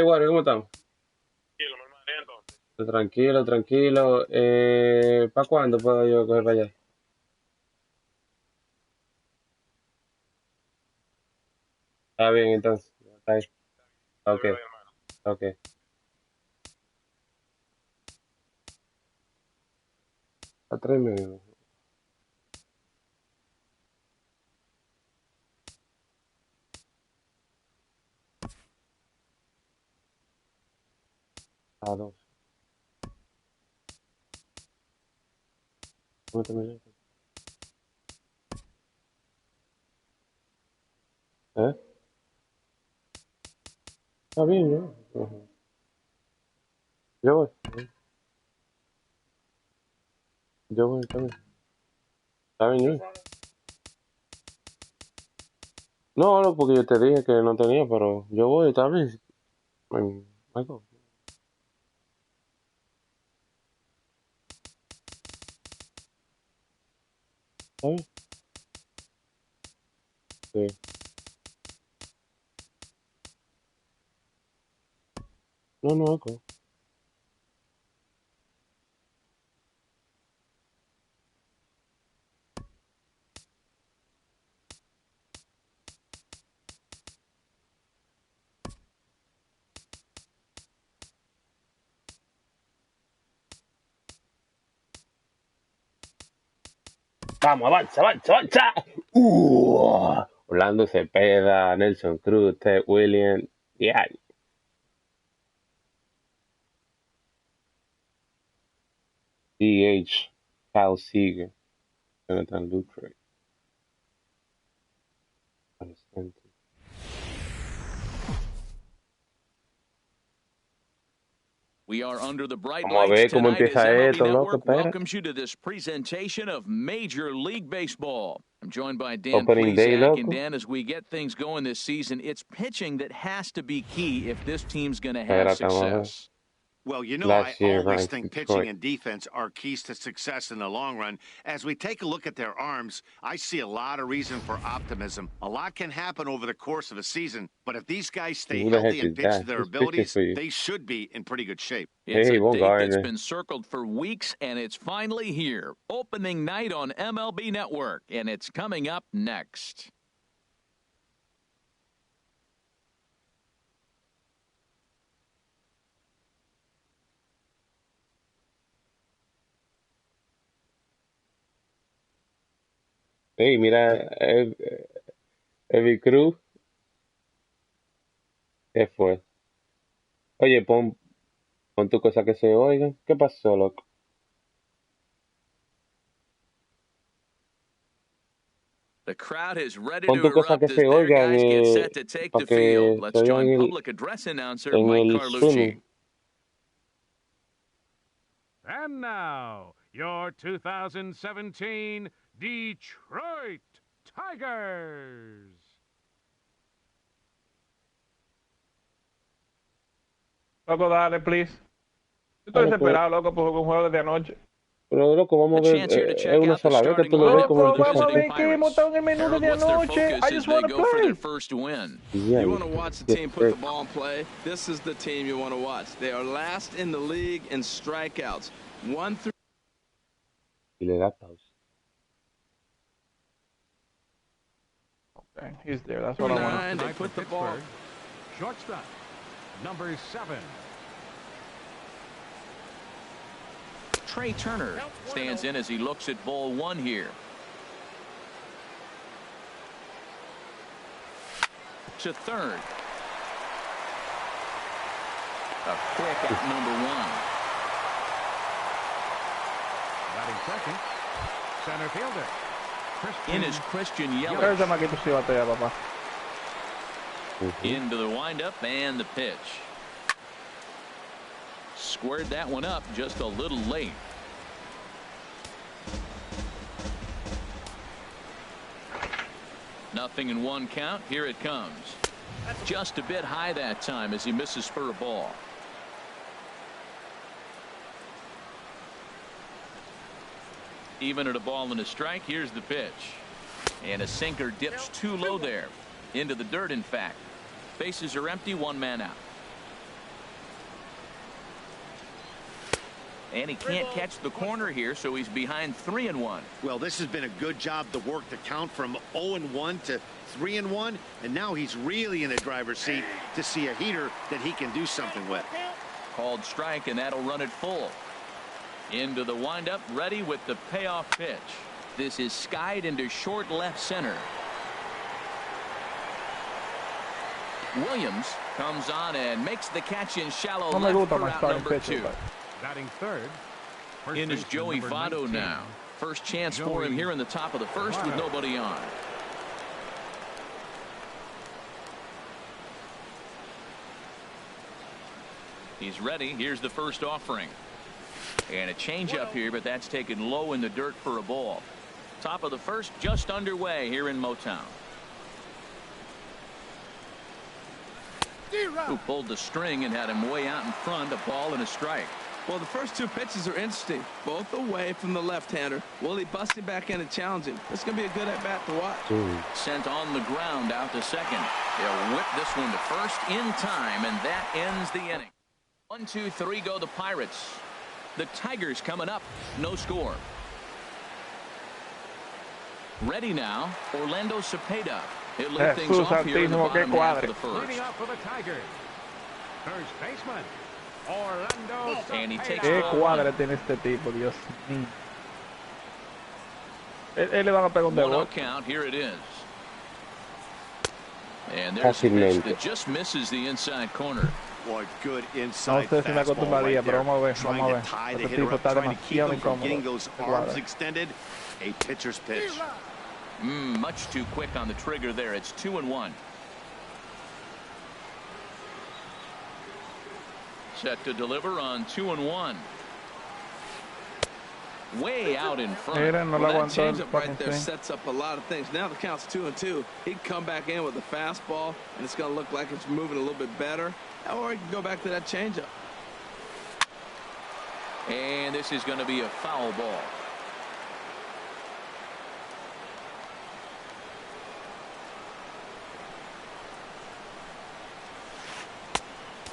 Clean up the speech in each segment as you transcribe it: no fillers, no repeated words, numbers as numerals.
Bueno, ¿cómo estamos? Tranquilo, me mareé entonces. Tranquilo, tranquilo. ¿Para cuándo puedo yo coger para allá? Está bien, entonces. Está ahí. Te Ok, veo, hermano. ok. A 3 meses. A 2. ¿Cómo terminé? ¿Eh? Está bien, ¿no? Ujú. Yo voy. Yo voy, está bien. Está bien, ¿no? No, no, porque yo te dije que no tenía, pero yo voy, está bien. Algo. ¿Está bien? Sí. No, no, algo. Vamos, avanza, avanza, avanza. Orlando Cepeda, Nelson Cruz, Ted Williams. Yeah. DH, Kyle Seager, Jonathan Lucroy. We are under the bright Vamos a lights ver cómo tonight as empieza MLB esto, loco. Network Espera. welcomes you to this presentation of Major League Baseball. I'm joined by Dan Opening day, Plesac, and loco. Dan, as we get things going this season, it's pitching that has to be key if this team's going to have Espérate, vamos a ver. success. Well, you know, I Last year, always ranked think Detroit. pitching and defense are keys to success in the long run. As we take a look at their arms, I see a lot of reason for optimism. A lot can happen over the course of a season, but if these guys stay Who the healthy heck and is pitch to that? their Who's pitching abilities, for you? they should be in pretty good shape. It's Hey, a Von date that's Gardner. been circled for weeks, and it's finally here. Opening night on MLB Network, and it's coming up next. Hey, mira, Evi Cruz, ¿qué fue? Oye, pon tu cosa que se oiga. ¿Qué pasó, loco? The crowd is ready Pon to tu cosa que erupt as se their oiga guys get set to take para the field. que se Let's oiga join public address announcer en Mike el Carlucci. streaming. And now, your 2017 Detroit Tigers. Loco, dale, please. Yo estoy desesperado, loco, por un juego de anoche. Pero, loco, vamos a A ver, chance here to es check una out the sola vez que starting tú lo ves lineup como for the Loco, vamos a empieza ver visiting qué hemos Pirates. estado en el menú Harold, de what's their anoche. focus I as just they want to go for their play. first win? Yeah, You want to watch the team put the perfect. ball in play? This is the team you want to watch. They are last in the league in strikeouts. 1 through Y le da pausa. Okay, he's there. That's what I want. 9. They put the ball. Shortstop, number 7. Trey Turner stands in as he looks at ball one here. To third. A quick at number 1. Batting second, center fielder. In is Christian Pero Yelich. el chamaquito sí batea, papá. Into the windup and the pitch. Squared that one up just a little late. Nothing in one count. Here it comes. Just a bit high that time as he misses for a ball. Even at a ball and a strike, here's the pitch. And a sinker dips too low there. Into the dirt, in fact. Bases are empty, one man out. And he can't catch the corner here, so he's behind 3-1. Well, this has been a good job to work the count from 0-1 to 3-1, and now he's really in the driver's seat to see a heater that he can do something with. Called strike, and that'll run it full. Into the windup, ready with the payoff pitch. This is skied into short left center. Williams comes on and makes the catch in shallow left for out number 2. Batting third. In is Joey Votto now. First chance for him here in the top of the first with nobody on. He's ready. Here's the first offering. And a changeup here, but that's taken low in the dirt for a ball. Top of the first just underway here in Motown. Who pulled the string and had him way out in front, a ball and a strike. Well, the first 2 pitches are interesting, both away from the left-hander. Will he bust him back in and challenge him? It's going to be a good at-bat to watch. Sent on the ground out to second. They'll whip this one to first in time, and that ends the inning. 1, 2, 3 go the Pirates. The Tigers coming up. No score. Ready now, Orlando Cepeda. He'll lead things off here in the bottom half of the first. Leading off for the Tigers. First baseman, Orlando Cepeda. And he takes Qué cuadra tiene este tipo, Dios mío. Él le van a pegar un 1-0 count. Here it is. And there's a pitch that just misses the inside corner. Boy, good inside No sé si me fastball acostumbraría, right pero there. vamos a ver, Trying vamos a to ver. tie the Este hitter tipo up, está trying to keep demasiado him from incómodo. getting those arms extended. A pitcher's pitch. Much too quick on the trigger there. It's 2-1. Set to deliver on 2-1. Way out in front. No Well, la that aguantó el changeup right there fucking sets up a lot of things. Now the count's 2-2. He can come back in with a fastball, and it's going to look like it's moving a little bit better. Or he can go back to that changeup. And this is going to be a foul ball.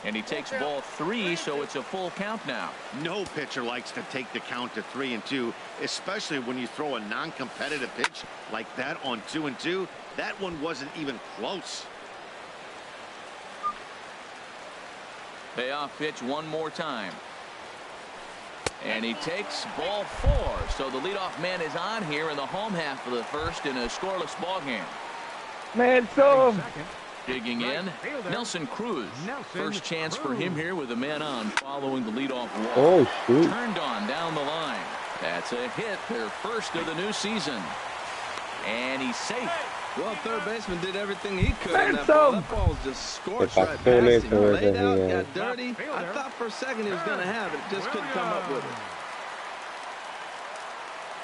And he takes ball 3, so it's a full count now. No pitcher likes to take the count to 3-2, especially when you throw a non-competitive pitch like that on 2-2. That one wasn't even close. Payoff pitch one more time. And he takes ball 4. So the leadoff man is on here in the home half of the first in a scoreless ball game. Nelson. Digging in, Nelson Cruz. First chance for him here with a man on following the leadoff walk. Oh, shoot. Turned on down the line. That's a hit, their first of the new season. And he's safe. Well, third baseman did everything he could on that ball. That ball was just scorched right past him. Laid out, got dirty. I thought for a second he was going to have it. Just couldn't come up with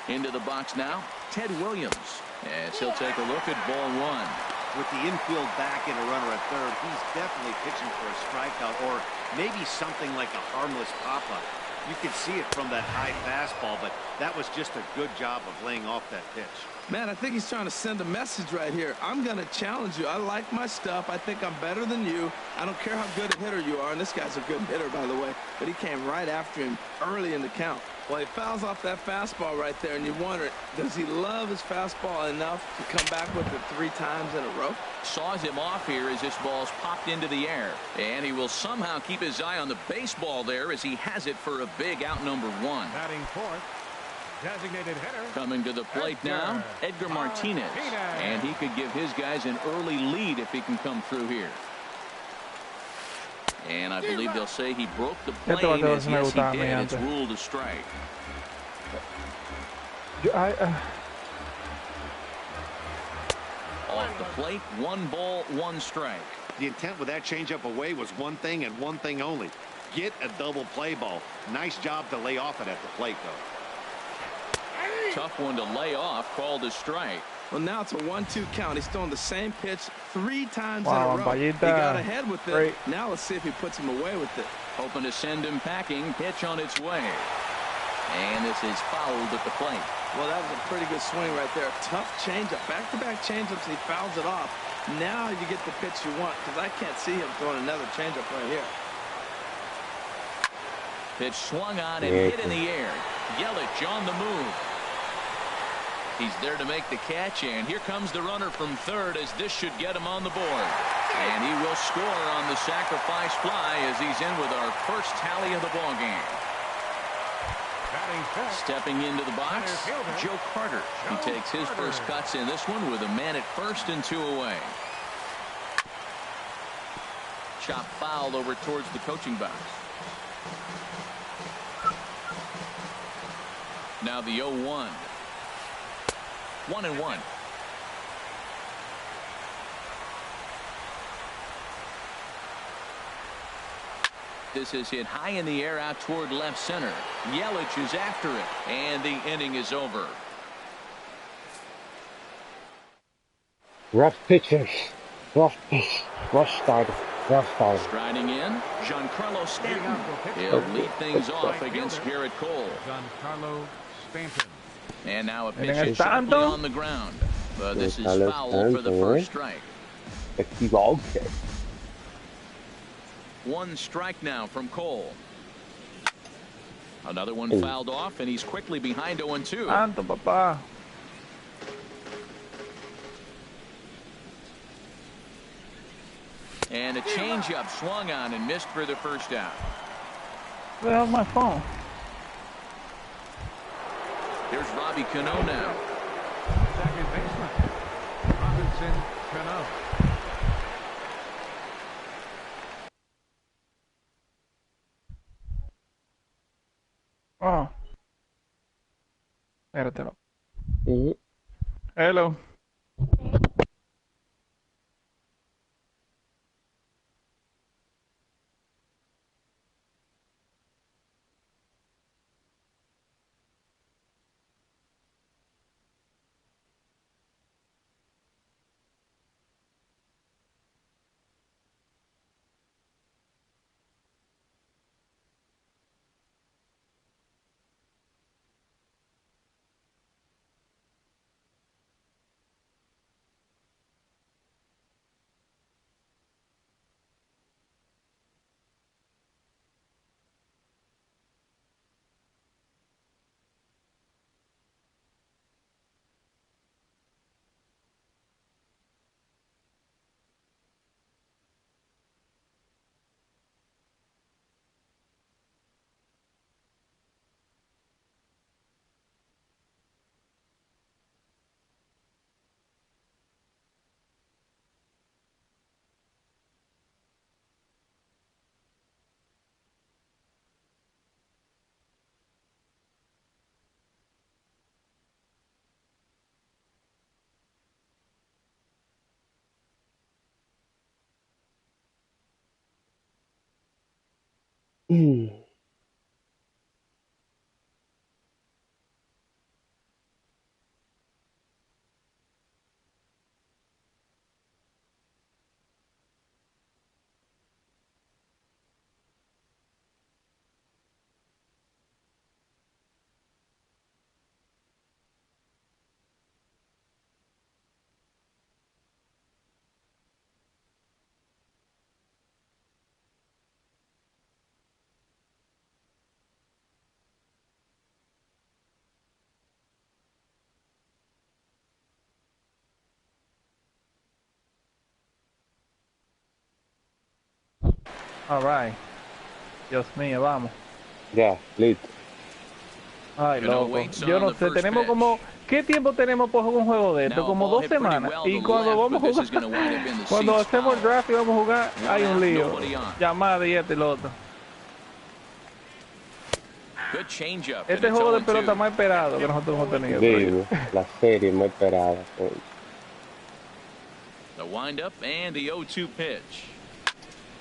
it. Into the box now, Ted Williams. As he'll take a look at ball 1. With the infield back and a runner at third, he's definitely pitching for a strikeout or maybe something like a harmless pop-up. You can see it from that high fastball, but that was just a good job of laying off that pitch. Man, I think he's trying to send a message right here. I'm going to challenge you. I like my stuff. I think I'm better than you. I don't care how good a hitter you are. And this guy's a good hitter, by the way. But he came right after him early in the count. Well, he fouls off that fastball right there, and you wonder, does he love his fastball enough to come back with it 3 times in a row? Saws him off here as this ball's popped into the air. And he will somehow keep his eye on the baseball there as he has it for a big out number 1. Batting fourth, designated hitter. Coming to the plate now, Edgar Martinez. And he could give his guys an early lead if he can come through here. And I believe they'll say he broke the plane, as yes he did. It's ruled a strike. Off the plate, 1 ball, 1 strike. The intent with that changeup away was one thing and one thing only. Get a double play ball. Nice job to lay off it at the plate, though. Tough one to lay off, called a strike. Well, now it's a 1-2 count. He's throwing the same pitch 3 times in a row. He got ahead with it. Great. Now let's see if he puts him away with it. Hoping to send him packing. Pitch on its way. And this is fouled at the plate. Well, that was a pretty good swing right there. Tough changeup. Back-to-back changeups, and he fouls it off. Now you get the pitch you want, because I can't see him throwing another changeup right here. Pitch swung on and hit in the air. Yelich on the move. He's there to make the catch, and here comes the runner from third as this should get him on the board. And he will score on the sacrifice fly as he's in with our first tally of the ball game. Stepping into the box, Joe Carter. He takes his first cuts in this one with a man at first and 2 away. Chop foul over towards the coaching box. Now the 0-1. 1-1. This is hit high in the air out toward left center. Yelich is after it, and the inning is over. Rough pitchers. Rough starter. Striding in, Giancarlo Stanton. He'll lead things off against Garrett Cole. Giancarlo Stanton. And now a pitch sharply on the ground. But this is foul for the first strike. One strike now from Cole. Another one fouled off, and he's quickly behind 0-2. Santo, papá. And a changeup swung on and missed for the first out. Where's my phone? Here's Robbie Cano now. Second baseman, Robinson Cano. Oh. Espératelo. Hello. All right. Dios mío, vamos. Ya, listo. Ay, loco. Yo no sé, tenemos como... ¿Qué tiempo tenemos por jugar un juego de esto? Como 2 semanas. Y cuando vamos a jugar... Cuando hacemos el draft y vamos a jugar, hay un lío. Llamada y este y lo otro. Este juego de pelota más esperado que nosotros hemos tenido. Digo, la serie más esperada. The windup and the 0-2 pitch.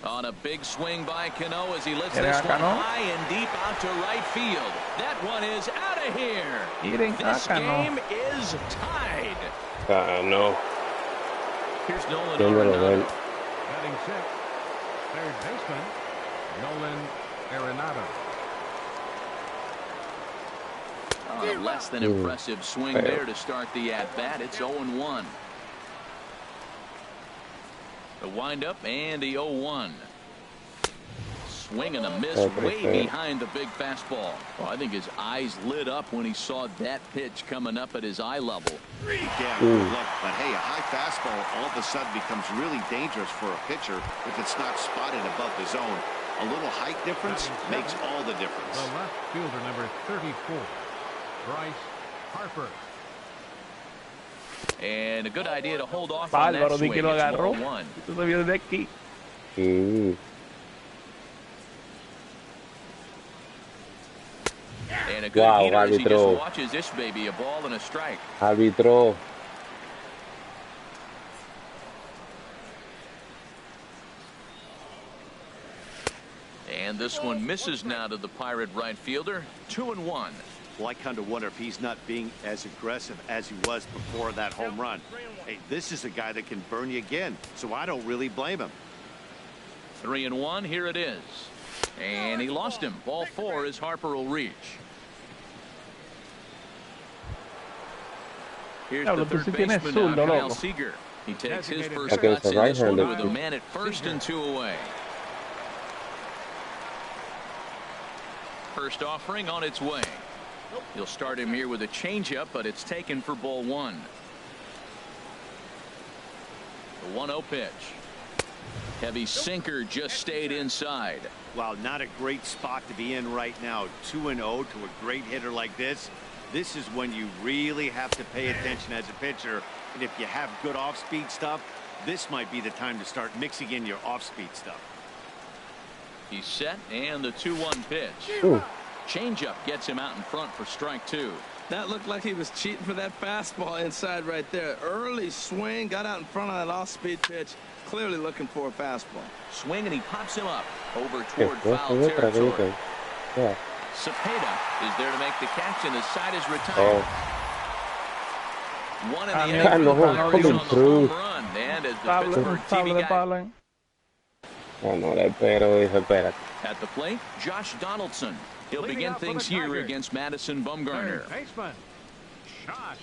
On a big swing by Cano as he lifts this one high and deep out to right field. That one is out of here. This game is tied. No. Here's Nolan Arenado. Batting sixth, third baseman, Nolan Arenado. A less than impressive swing there to start the at-bat. It's 0-1. The windup and the 0-1. Swing and a miss way behind the big fastball. Well, I think his eyes lit up when he saw that pitch coming up at his eye level. Yeah, good look. But hey, a high fastball all of a sudden becomes really dangerous for a pitcher if it's not spotted above the zone. A little height difference makes all the difference. The left fielder, number 34, Bryce Harper. And a good idea to hold off on that swing. It's ball one. And a good hitter as he just watches this baby, a ball and a strike. Arbitro. And this one misses now to the Pirate right fielder. 2-1. Well, I kind of wonder if he's not being as aggressive as he was before that home run. Hey, this is a guy that can burn you again, so I don't really blame him. 3-1, here it is. And he lost him. Ball 4 as Harper will reach. Here's the third baseman now, Kyle Seager. He takes his first cuts in this one with a man at first and 2 away. First offering on its way. He'll start him here with a changeup, but it's taken for ball 1. The 1-0 pitch. Heavy sinker just stayed inside. Wow, not a great spot to be in right now. 2-0 to a great hitter like this. This is when you really have to pay attention as a pitcher. And if you have good off-speed stuff, this might be the time to start mixing in your off-speed stuff. He's set, and the 2-1 pitch. Ooh. Changeup gets him out in front for strike 2. That looked like he was cheating for that fastball inside right there. Early swing, got out in front of that off-speed pitch. Clearly looking for a fastball. Swing, and he pops him up over toward foul territory. Yeah. Cepeda is there to make the catch, and the side is retired. One in the inning on the home run, and as the Pittsburgh TV guy. Oh, no, espérate. At the plate, Josh Donaldson. He'll begin things here against Madison Bumgarner. Baseman, Josh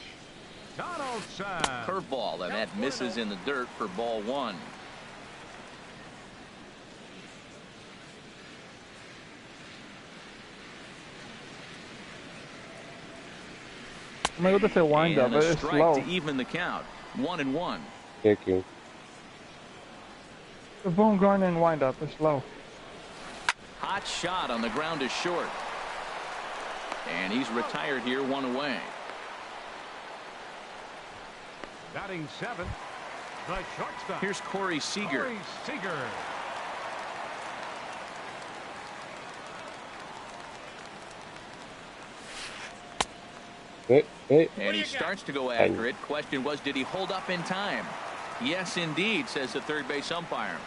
Donaldson. Curveball, and that misses in the dirt for ball 1. Me gusta ese wind-up, it's slow. To even the count. 1-1. Thank you. The Bumgarner wind-up is slow. Hot shot on the ground is short. And he's retired here, 1 away. Batting 7, the shortstop. Here's Corey Seager. And he starts to go after it. Question was, did he hold up in time? Yes, indeed, says the third base umpire.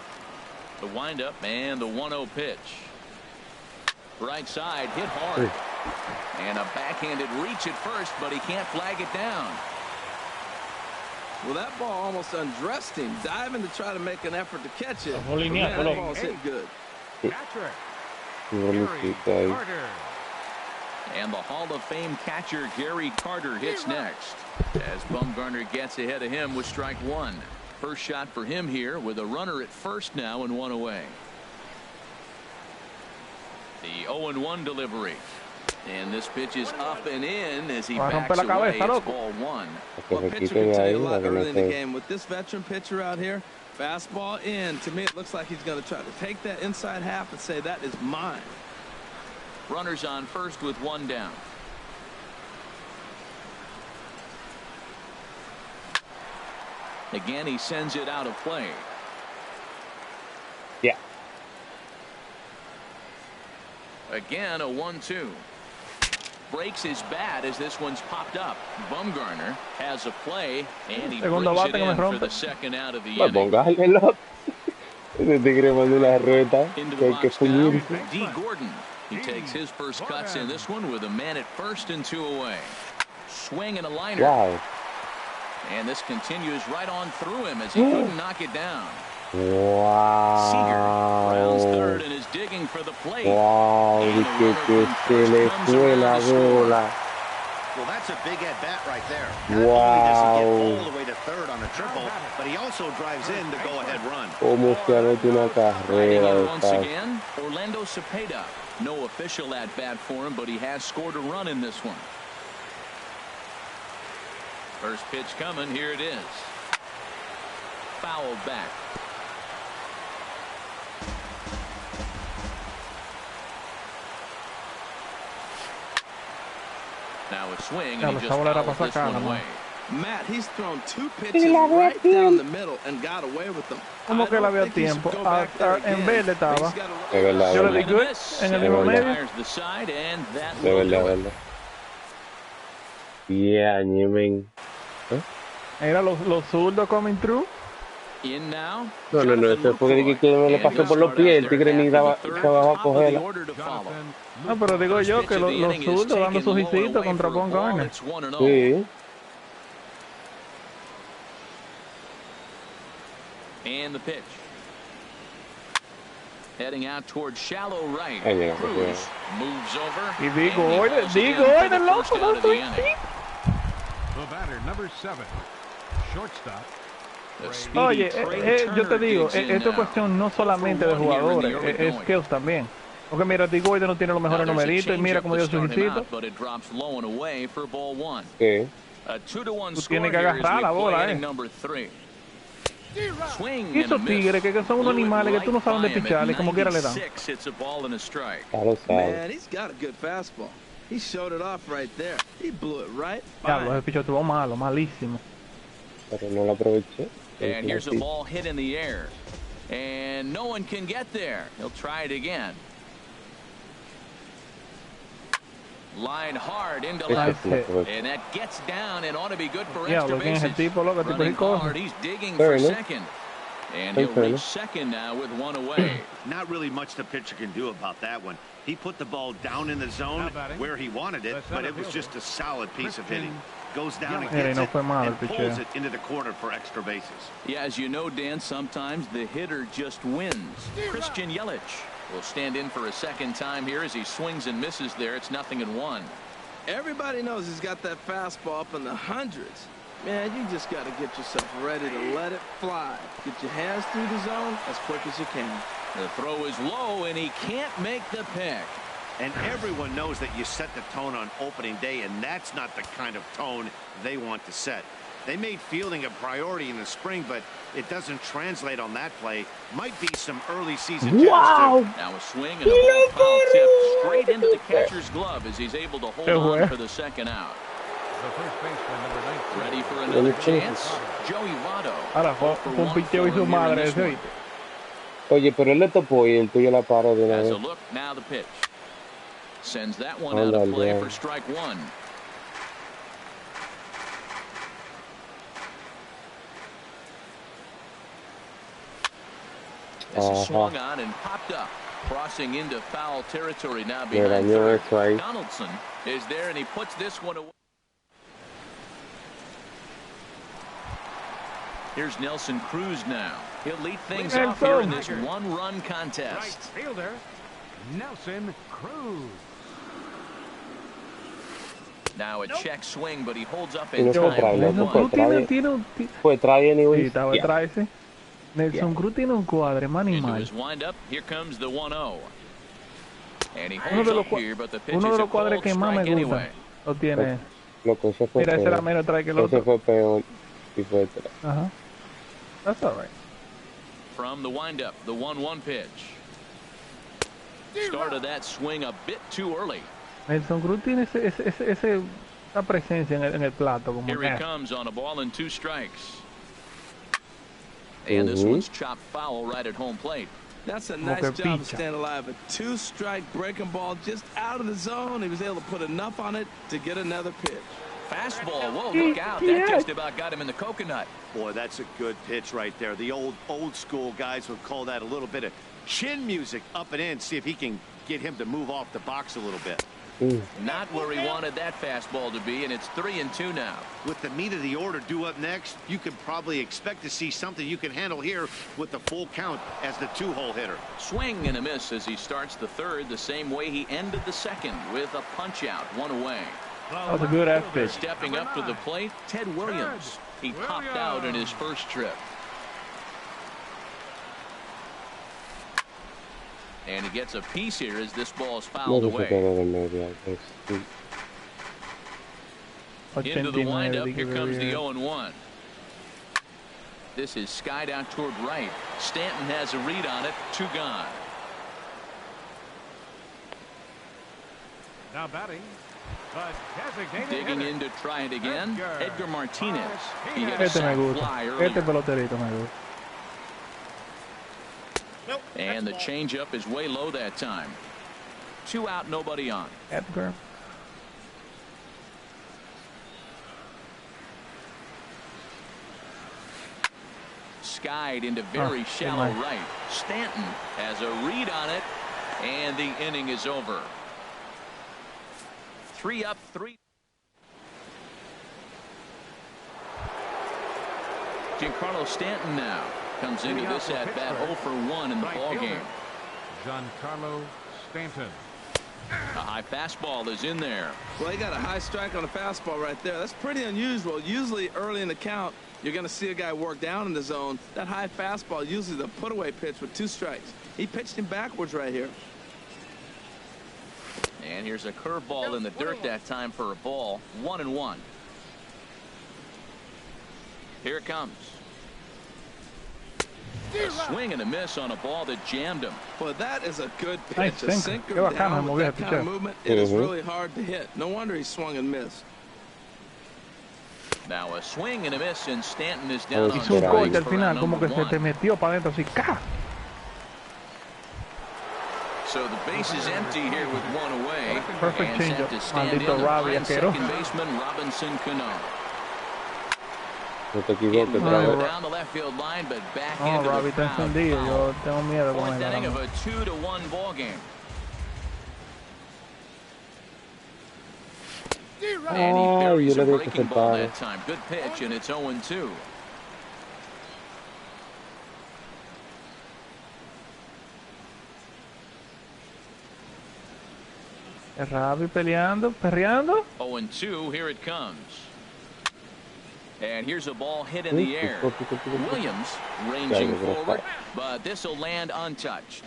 The windup and the 1-0 pitch. Right side, hit hard. And a backhanded reach at first, but he can't flag it down. Well, that ball almost undressed him, diving to try to make an effort to catch it. But man, that ball's hit good. Catcher. And the Hall of Fame catcher Gary Carter hits next as Bumgarner gets ahead of him with strike 1. First shot for him here with a runner at first now and 1 away. The 0-1 delivery. And this pitch is up and in as he backs away. It's ball 1. Well, pitcher can tell you a lot early in the game. With this veteran pitcher out here, fastball in. To me, it looks like he's going to try to take that inside half and say, that is mine. Runners on first with 1 down. Again, he sends it out of play. Yeah. Again, a 1-2. Breaks his bat as this one's popped up. Bumgarner has a play, and he brings it in for the second out of the inning. Into the box now, D. Gordon. He takes his first cuts in this one with a man at first and 2 away. Swing and a liner. Wow. And this continues right on through him as he couldn't knock it down. Wow. Seager rounds third and is digging for the plate. Wow, And que se le fue la bola. Well, that's a big at-bat right there. Not only does he get all the way to third on a triple, but he also drives in the go-ahead run. Como que anoche una carrera de once again, Orlando Cepeda. No official at-bat for him, but he has scored a run in this one. First pitch coming. Here it is. Fouled back. Now a swing, and he just fouls this one away. Matt, he's thrown 2 pitches right down the middle and got away with them. Como que la había tiempo. En verde estaba. Yo le di good en el mismo medio. De verdad. Yeah, you mean. Era los zurdos coming through. No, eso es porque me le pasó por los pies. El tigre ni daba a cogerla. No, pero digo yo que los zurdos dando sus hicitos contra Von Garner. Sí. And the pitch. Heading out towards shallow right. Cruz moves over. Y digo, oye, loco, no estoy The batter, number 7, shortstop. Oye, yo te digo, esto es cuestión no solamente de jugadores, es skills también. Porque mira, digo, no tiene los mejores numeritos y mira cómo dio su hicito. Sí. Tú tienes que agarrar la bola, Y esos tigres que son unos animales que tú no sabes dónde picharle, como quiera le dan. Man, he's got a good fastball. He showed it off right there. He blew it right by. Ese picho estuvo malo, malísimo. Pero no lo aproveché. And here's a ball hit in the air. And no one can get there. He'll try it again. Line hard into left. And that gets down and ought to be good for extra bases. Running hard, he's digging for second. And he'll reach second now with one away. Not really much the pitcher can do about that one. He put the ball down in the zone where he wanted it, but it was just a solid piece of hitting. Goes down and gets it and pulls it into the corner for extra bases. Yeah, as you know, Dan, sometimes the hitter just wins. Christian Yelich will stand in for a second time here as he swings and misses there. It's 0-1. Everybody knows he's got that fastball up in the hundreds. Man, you just got to get yourself ready to let it fly. Get your hands through the zone as quick as you can. The throw is low, and he can't make the pick. And everyone knows that you set the tone on opening day, and that's not the kind of tone they want to set. They made fielding a priority in the spring, but it doesn't translate on that play. Might be some early season jitters, too. Now a swing and a ball foul tip straight into the catcher's glove as he's able to hold on for the second out. The first baseman, number 19. Ready for another chance? Joey Votto. Ahora fue un picheo y su madre ese, ¿viste? Oye, pero él le topó y el tuyo la paró de una vez. As a look, now the pitch. Sends that one out of play for strike one. This is swung on and popped up. Crossing into foul territory now behind third. Donaldson is there, and he puts this one away. Here's Nelson Cruz now. He'll lead things off here in this one-run contest. Right fielder, Nelson Cruz. Now a check swing, but he holds up in time. Fue try anyway. Sí, estaba atrás, sí. Nelson Cruz tiene un cuadre, man y mal. Here comes the 1-0. And he holds up here, but the pitch is a cold strike anyway. Uno de los cuadres que más me gusta lo tiene. Loco, ese fue mira, ese era menos try que el otro. Ese fue peor y fue atrás. Ajá. That's all right. From the windup, the 1-1 pitch. Started that swing a bit too early. Nelson Cruz tiene esa presencia en el plato. Como here he comes on a ball and 2 strikes. And this one's chopped foul right at home plate. That's a nice job of staying alive. A 2-strike breaking ball just out of the zone. He was able to put enough on it to get another pitch. Fastball. Whoa, look out. That just about got him in the coconut. Boy, that's a good pitch right there. The old school guys would call that a little bit of chin music up and in. See if he can get him to move off the box a little bit. Not where he wanted that fastball to be, and it's 3-2 now. With the meat of the order due up next, you can probably expect to see something you can handle here with the full count as the 2-hole hitter. Swing and a miss as he starts the third the same way he ended the second with a punch out, 1 away. That was a good ass pitch. Stepping up to the plate, Ted Williams. He popped out in his first trip. And he gets a piece here as this ball is fouled away. Into the windup, here comes the 0-1. This is skied out toward right. Stanton has a read on it. 2 gone. Now batting. Digging in to try it again. Edgar Martinez. He hit a Este me sac gusta. fly earlier. Este peloterito me gusta. And the changeup is way low that time. 2 out, nobody on. Edgar. Skied into very shallow right. Stanton has a read on it, and the inning is over. 3 up, 3. Giancarlo Stanton now comes into this at bat 0 for 1 in the ball game. Giancarlo Stanton. A high fastball is in there. Well, he got a high strike on a fastball right there. That's pretty unusual. Usually early in the count, you're going to see a guy work down in the zone. That high fastball, usually the put-away pitch with 2 strikes. He pitched him backwards right here. And here's a curveball in the dirt that time for a ball. 1-1. Here it comes. A swing and a miss on a ball that jammed him. Well, that is a good pitch. Nice a sinker down with that kind of movement. It is really hard to hit. No wonder he swung and missed. Now a swing and a miss, and Stanton is down on Hizo un corte strikes al for final, round como que number se te 1. metió para adentro así. ¡Ca! So the base is empty here with 1 away. Perfect And set changeup. to stand Maldito in Robbie, behind asqueroso. second baseman Robinson Cano. No te Hitting equivoques, well down the left field line, but back No, into Robbie the está crowd. encendido. Foul. Yo tengo miedo con 4th inning él. of a 2-1 ball game. And he Oh, buries yo a le dije que breaking se ball pare. that time. Good pitch, and it's 0-2. Robbie peleando, perreando. 0-2, here it comes. And here's a ball hit in the air. Williams ranging forward, but this will land untouched.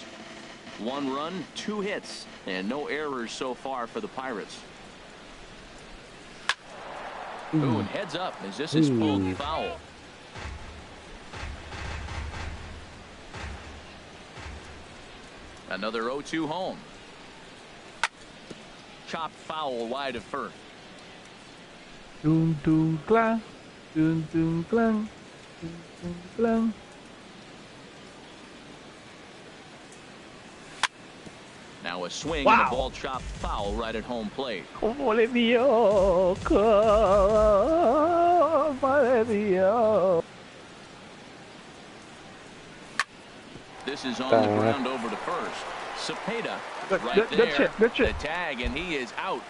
1 run, 2 hits, and no errors so far for the Pirates. Ooh, and heads up as this is pulled foul. Another 0-2 home. Chopped foul wide of first. Dun dun clang, dun dun clang, dun dun clang. Now a swing and a ball chopped foul right at home plate. Como le dio, como le dio. This is on the ground over to first. Cepeda right there. Good shit. The tag, and he is out.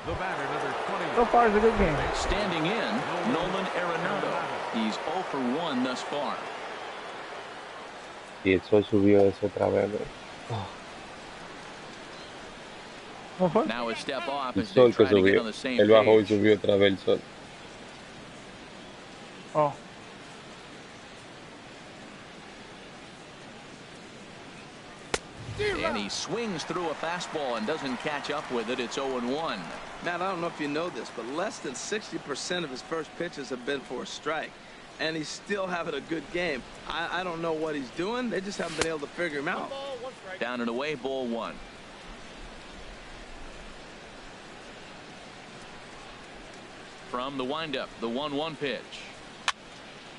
The batter, number 20. So far, it's a good game. Standing in, Nolan Arenado. He's 0 for 1 thus far. Y el sol subió eso otra vez, bro. Now a step off El as they sol que try to get subió. on the same Él bajó y page. subió otra vez el sol. Oh. And he swings through a fastball and doesn't catch up with it. It's 0-1. Matt, I don't know if you know this, but less than 60% of his first pitches have been for a strike. And he's still having a good game. I don't know what he's doing. They just haven't been able to figure him out. Down and away, ball 1. From the windup, the 1-1 pitch.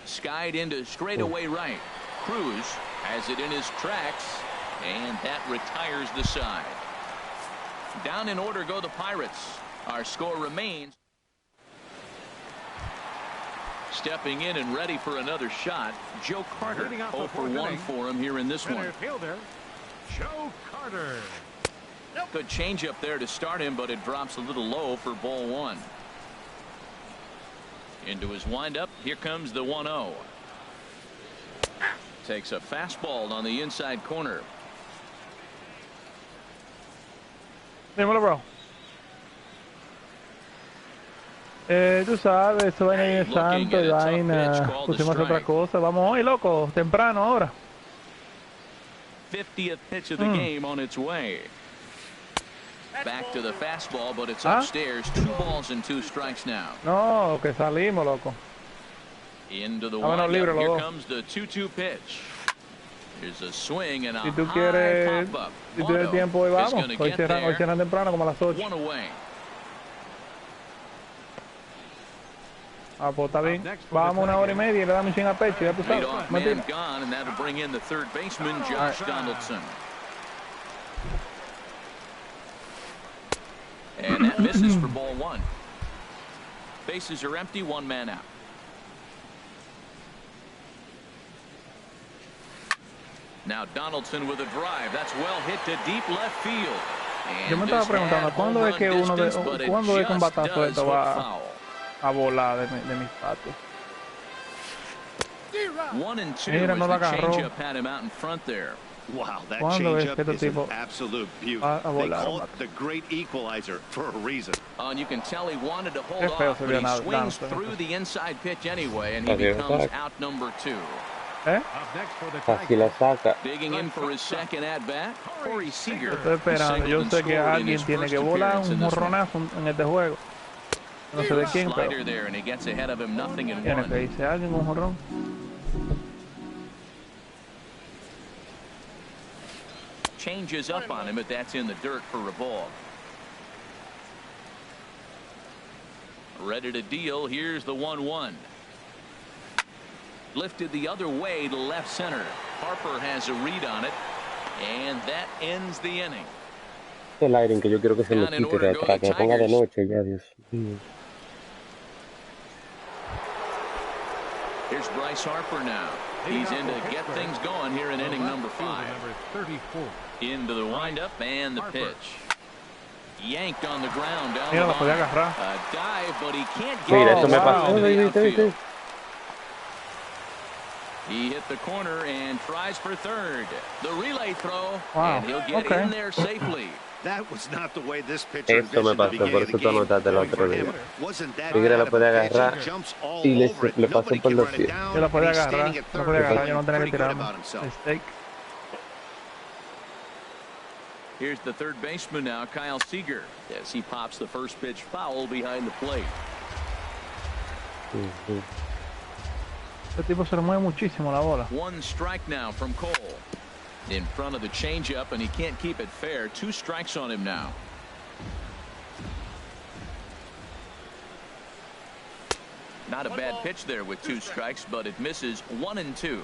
Skied into straightaway right. Cruz has it in his tracks, and that retires the side. Down in order go the Pirates. Our score remains. Stepping in and ready for another shot, Joe Carter. 0 for 1 for him here in this one. Center fielder, Joe Carter. Good changeup there to start him, but it drops a little low for ball 1. Into his windup, here comes the 1-0. Takes a fastball on the inside corner. Dímelo, bro. Tú sabes, eso vaina de santo y vaina. Pusimos otra cosa. Vamos hoy, loco, temprano ahora. 50th pitch of the game on its way. Back to the fastball, but it's upstairs. 2 balls and 2 strikes now. No, que salimos, loco. Into the windup. Here comes the 2-2 pitch. Here's a swing and a high pop-up. Si tú tienes tiempo, hoy vamos. Hoy cierran temprano, como a las 8. 1 away. Ah, pues está bien. Vamos 1 hora y media y le damos un swing a pecho. Ya tú sabes. Man gone, and that'll bring in the third baseman, Josh Donaldson. And that misses for ball 1. Bases are empty, 1 man out. Now Donaldson with a drive. That's well hit to deep left field. Yo me estaba preguntando, ¿cuándo es que cuándo es que un batazo esto va a volar de mis patos? 1 and 2. Mira, no la as the agarró. changeup had him out in front there. Wow, that ¿Cuándo es que changeup este is an tipo absolute beauty. va a They volar? call it the great equalizer for a reason. And you can tell he wanted to hold Qué feo off, se but vio he nada, swings nada, through the inside pitch anyway, and he becomes out number 2. Up next for the Casi la saca. Digging in for his second at-bat, Corey Seager. Estoy esperando. Yo sé que alguien tiene que volar un morronazo en este juego. No sé de quién, pero Slider there, and he gets ahead of him, nothing in tiene que 1. irse alguien un jorrón. Changes up on him, but that's in the dirt for a ball. Ready to deal. Here's the 1-1. Lifted the other way to left center. Harper has a read on it, and that ends the inning. El aire que yo quiero que se me quite de atrás, que me ponga de noche ya, Dios mío. Here's Bryce Harper now. He's in to get things going here in inning number 5. Into the windup and the pitch. Yanked on the ground down the line. A dive, but he can't get Mira, it eso me pasó. into the outfield. He hit the corner and tries for third. The relay throw, and he'll get in there safely. That was not the way this pitcher Eso me envisioned the pasó, beginning por of eso the tú game. anotaste el otro For día. him, wasn't that Tigre la bad puede of a pitch? agarrar He jumps all y over it. le pasó Nobody por can los run it pies. down, Yo la and podía he's agarrar, standing at la third, podía agarrar, yo no feeling tenía que pretty good tirarme. about himself. Mistake. Here's the third baseman now, Kyle Seager, as he pops the first pitch foul behind the plate. Este tipo se le mueve muchísimo la bola. 1 strike now from Cole. In front of the changeup, and he can't keep it fair. 2 strikes on him now. Not a bad pitch there with 2 strikes, but it misses 1 and 2.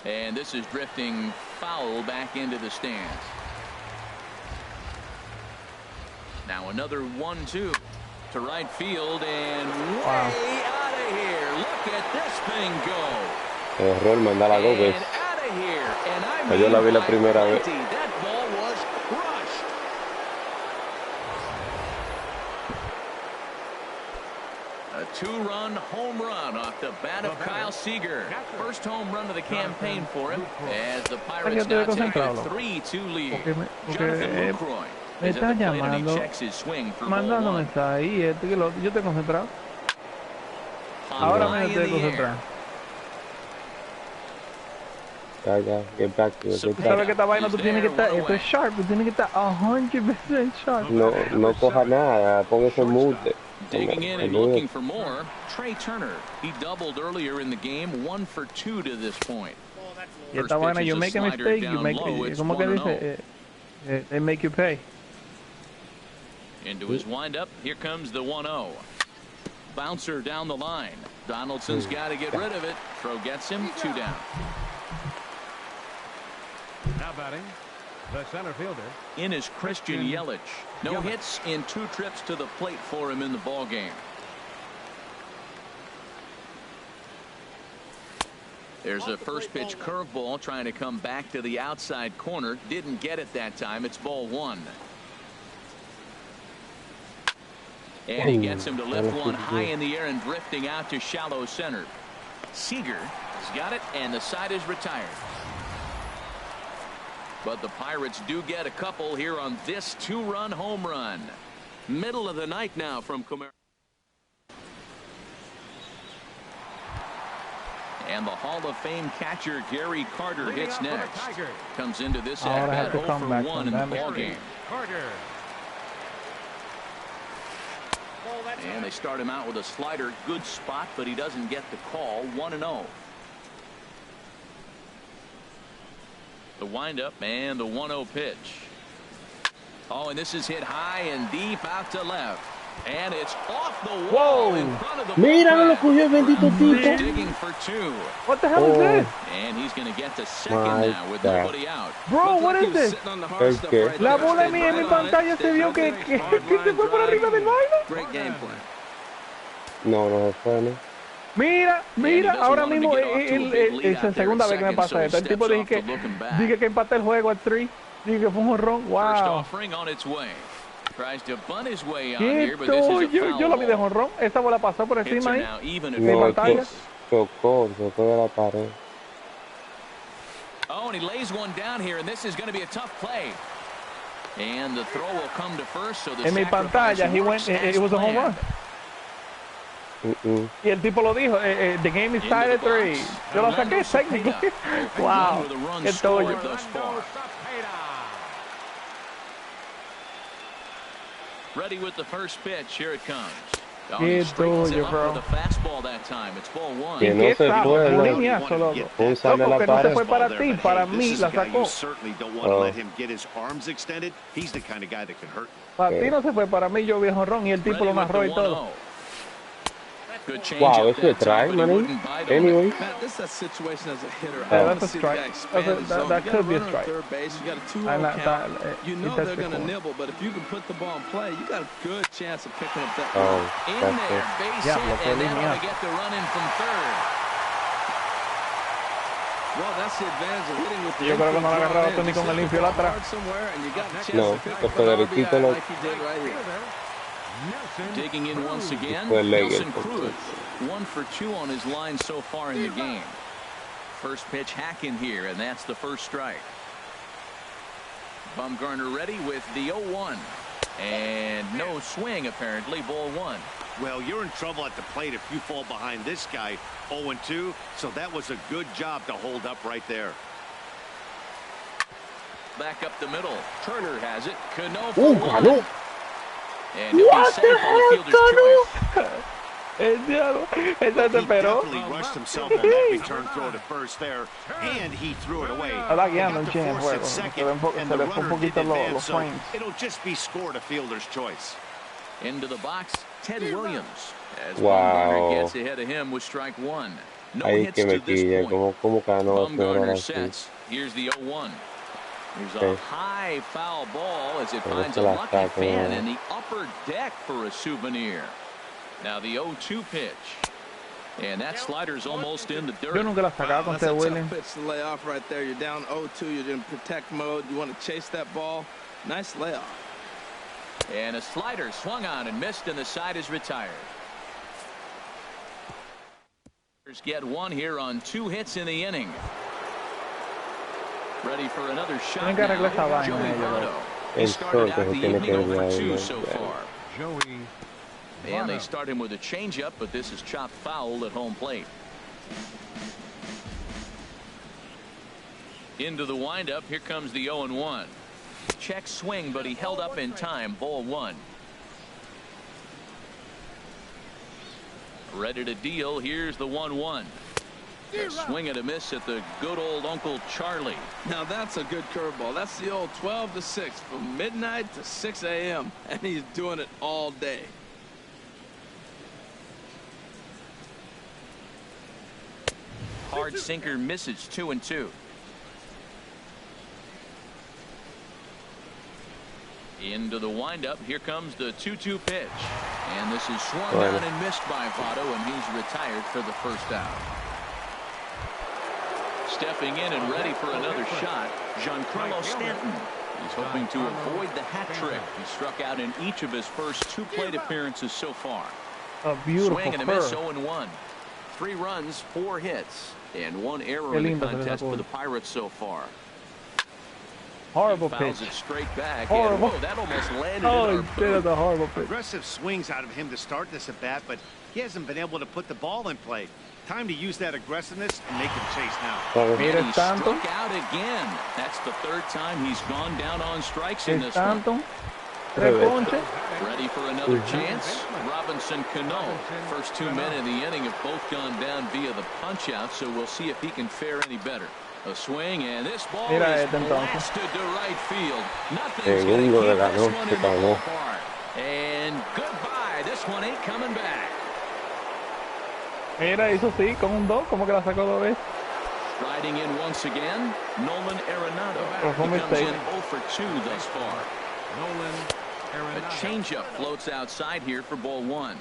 And this is drifting foul back into the stands. Now another 1-2 to right field, and way out of here. Look at this thing go. Error, mandala 2 veces. And out of here. And I mean Yo la vi la by primera vez. plenty. That ball was crushed. A 2-run home run off the bat of Kyle Seager. First home run of the campaign for him, as the Pirates now take a 3-2 lead. Jonathan Lucroy Me is está at the plate, and he llamando, checks his swing for mandando ball 1. mensajes y esto que lo yo estoy concentrado. Ahora me estoy concentrado. Ya, get back to it. Tú sabes que esta vaina tú tienes que estar, esto es sharp, tú tienes que estar 100% sharp. No coja nada, pon eso en mute. Digging in and looking for more. Trey Turner, he doubled earlier in the game, 1 for 2 to this point. Y esta vaina, you make a mistake, you make, ¿cómo que dice? They make you pay. Into his windup, here comes the 1-0. Bouncer down the line. Donaldson's got to get rid of it. Throw gets him, 2 down. Now batting, the center fielder. In is Christian Yelich. No hits in 2 trips to the plate for him in the ball game. There's a first pitch curveball trying to come back to the outside corner. Didn't get it that time. It's ball 1. And he gets him to lift one high in the air and drifting out to shallow center. Seager has got it, and the side is retired. But the Pirates do get a couple here on this 2-run home run. Middle of the night now from Comerica. And the Hall of Fame catcher Gary Carter hits next. Comes into this at-bat 0 for 1 in the ballgame. And they start him out with a slider. Good spot, but he doesn't get the call. 1-0. The windup and the 1-0 pitch. Oh, and this is hit high and deep out to left. And it's off the wall in front of the Mira, no lo cogió el bendito tipo. Digging for 2. What the hell is this? And he's going to get to second now with nobody out. Bro, what is this? La bola en mi pantalla se vio que se fue por arriba del baile. Great game plan. No, no se fue, ¿no? Mira, ahora mismo es la segunda vez que me pasa esto. El tipo dije que empata el juego al 3. Dije que fue un jonrón. Wow. Yo lo vi de jonrón. Esta bola pasó por encima ahí. Mi pantalla. Chocó de la pared. Oh, and he lays one down here, and this is going to be a tough play. And the throw will come to first, so the en mi pantalla, it was a home run. Y el tipo lo dijo, the game is tied at 3. Yo lo saqué técnico. Wow, qué tollo. Ready with the first pitch. Here it comes. Qué tollo, bro. The fastball that time. It's ball 1. Que no se fue, un lineazo, loco. Un sale la que no se fue para ti, para mí la sacó. Para ti no se fue, para mí yo vi jonrón y el tipo lo narró y todo. Wow, it's a try, man. Anyway. Matt, this is a situation as a hitter. That's a strike. That could be a strike. Third base, you got a 2-0 count. You know they're going to nibble, but if you can put the ball in play, you got a good chance of picking up that run. In there, base hit, and that'll get the run in from third. Well, that's the advantage of hitting with the Yo creo que no la agarraba tú ni con el infield atrás. No, esto derechito lo... Digging in once again, Nelson Cruz, 1 for 2 on his line so far in the game. First pitch hack in here, and that's the first strike. Bumgarner ready with the 0-1. And no swing, apparently, ball 1. Well, you're in trouble at the plate if you fall behind this guy 0-2, so that was a good job to hold up right there. Back up the middle. Turner has it. Cano for 1. And what the hell, Cano? He definitely rushed himself on that return throw to first there, and he threw it away. It'll just be scored a fielder's choice. Into the box, Ted Williams. As Bumgarner gets ahead of him with strike 1. No hits to this point. Bumgarner sets. Here's the 0-1. There's a high foul ball as it finds a lucky fan in the upper deck for a souvenir. Now the 0-2 pitch. And that slider's almost in the dirt. That's a tough pitch to lay off right there. You're down 0-2. You're in protect mode. You want to chase that ball. Nice layoff. And a slider swung on and missed, and the side is retired. Get one here on 2 hits in the inning. Ready for another shot now. Joey Votto. He started out the evening 0-2 so far. And they start him with a changeup, but this is chopped foul at home plate. Into the windup. Here comes the 0-1. Check swing, but he held up in time. Ball 1. Ready to deal. Here's the 1-1. A swing and a miss at the good old Uncle Charlie. Now that's a good curveball. That's the old 12 to 6 from midnight to 6 a.m. and he's doing it all day. Hard sinker misses. 2-2. Into the windup. Here comes the 2-2 pitch. And this is swung on and missed by Votto, and he's retired for the first out. Stepping in and ready for another shot, Giancarlo Stanton. He's hoping to avoid the hat trick. He struck out in each of his first 2 plate appearances so far. A beautiful swing and a miss. 0-1. 3 runs, 4 hits, and 1 error in the contest for the Pirates so far. Horrible pitch. Horrible. And, that almost landed that's a horrible pitch. Aggressive swings out of him to start this at bat, but he hasn't been able to put the ball in play. Time to use that aggressiveness and make him chase now. And he struck out again. That's the third time he's gone down on strikes in this one. Ready for another chance. Robinson Cano. First 2 men in the inning have both gone down via the punch out, so we'll see if he can fare any better. A swing, and this ball is blasted to right field. Nothing's going to keep this one in the ballpark. And goodbye. This one ain't coming back. Mira, hizo sí, con un 2, como que la sacó 2 veces. Riding in once again, Nolan Arenado. He comes in 0 for 2 thus far. Nolan Arenado. A changeup floats outside here for ball 1.